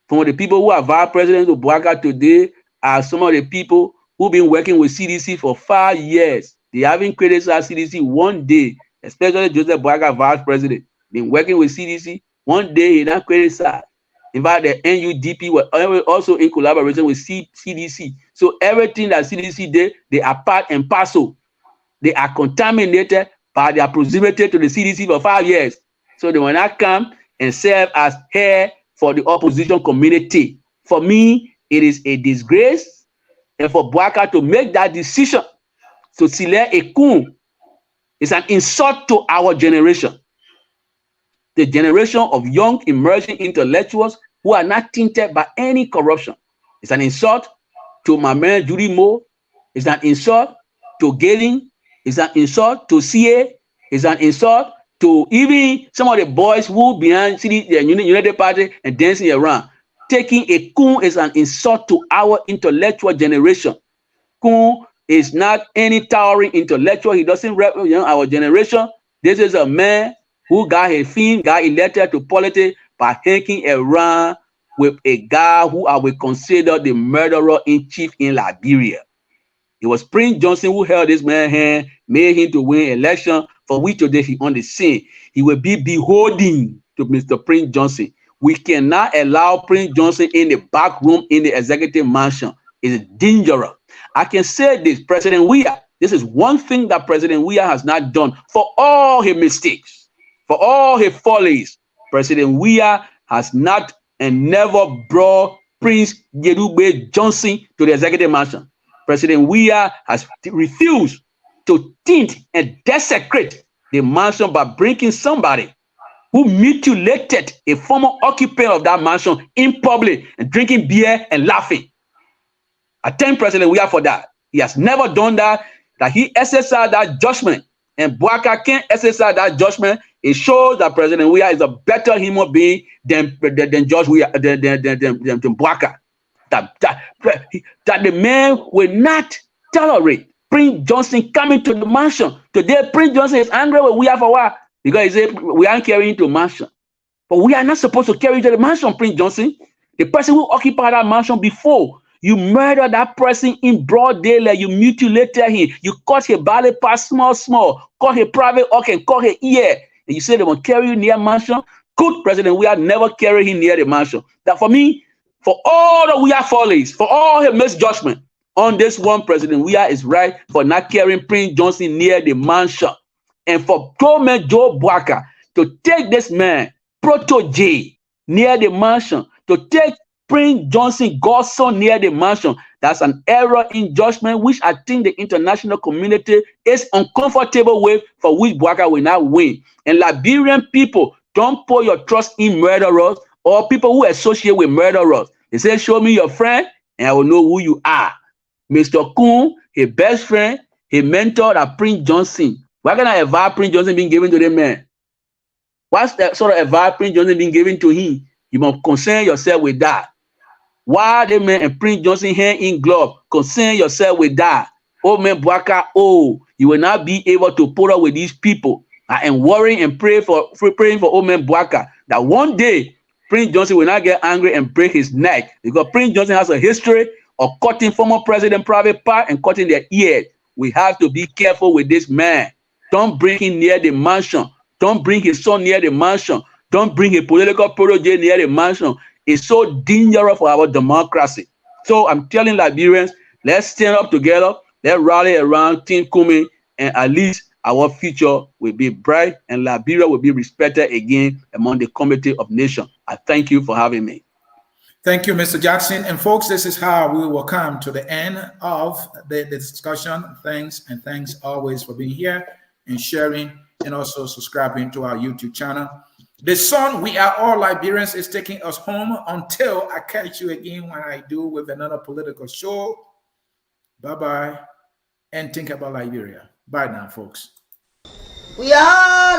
Some of the people who are vice presidents of Boaka today are some of the people who've been working with CDC for 5 years. They haven't criticized CDC one day, especially Joseph Boaka, vice president. Been working with CDC, one day he not criticized. In fact, the NUDP were also in collaboration with CDC. So everything that CDC did, they are part and parcel. They are contaminated by their proximity to the CDC for 5 years. So they will not come and serve as hair for the opposition community. For me, it is a disgrace. And for Boaka to make that decision to select a coup is an insult to our generation. The generation of young emerging intellectuals who are not tainted by any corruption. It's an insult to my man Judy Moore. It's an insult to Galen. It's an insult to Sieh. It's an insult to even some of the boys who behind the United Party and dancing around. Taking a coup is an insult to our intellectual generation. Coup is not any towering intellectual. He doesn't represent our generation. This is a man who got his fame, got elected to politics by hanging around with a guy who I would consider the murderer-in-chief in Liberia. It was Prince Johnson who held this man's hand, made him to win election, for which today he on the scene. He will be beholden to Mr. Prince Johnson. We cannot allow Prince Johnson in the back room in the executive mansion. It's dangerous. I can say this, President Weah, this is one thing that President Weah has not done for all his mistakes, for all his follies. President Weah has not and never brought Prince Yerube Johnson to the executive mansion. President Weah has refused to tint and desecrate the mansion by bringing somebody who mutilated a former occupant of that mansion in public and drinking beer and laughing. I thank President Weah for that. He has never done that, that he exercised that judgment, and Boaka can't exercise that judgment. It shows that President Weah is a better human being than George Weah, than Boaka. That the man will not tolerate Prince Johnson coming to the mansion. Today, Prince Johnson is angry with Weah for what? Because he said we aren't carrying to mansion. But we are not supposed to carry to the mansion, Prince Johnson. The person who occupied that mansion before, you murdered that person in broad daylight. You mutilated him. You cut his body part small, cut his private organ, cut his ear. And you say they will carry you near mansion. Good President Weah never carry him near the mansion. That for me, for all the Weah follies, for all his misjudgment on this one, President Weah is right for not carrying Prince Johnson near the mansion. And for Government Joe Boaka to take this man, protege, near the mansion, to take Prince Johnson, godson, near the mansion. That's an error in judgment, which I think the international community is uncomfortable with, for which Bouaka will not win. And Liberian people, don't put your trust in murderers or people who associate with murderers. They say, show me your friend and I will know who you are. Mr. Kuhn, his best friend, his mentor, that Prince Johnson. What kind of advice Prince Johnson being given to the man? What's the sort of advice Prince Johnson being given to him? You must concern yourself with that. Why the man and Prince Johnson hand in glove? Concern yourself with that. Oh man, Bouaka, you will not be able to put up with these people. I am worrying and praying for old man Bouaka that one day Prince Johnson will not get angry and break his neck, because Prince Johnson has a history of cutting former president private part and cutting their ears. We have to be careful with this man. Don't bring him near the mansion. Don't bring his son near the mansion. Don't bring a political protege near the mansion. It's so dangerous for our democracy. So I'm telling Liberians, let's stand up together. Let's rally around Team Cummins, and at least our future will be bright and Liberia will be respected again among the community of nations. I thank you for having me. Thank you, Mr. Jackson. And folks, this is how we will come to the end of the discussion. Thanks always for being here and sharing, and also subscribing to our YouTube channel. The sun, we are all Liberians, is taking us home until I catch you again when I do with another political show. Bye-bye, and think about Liberia. Bye now, folks. We all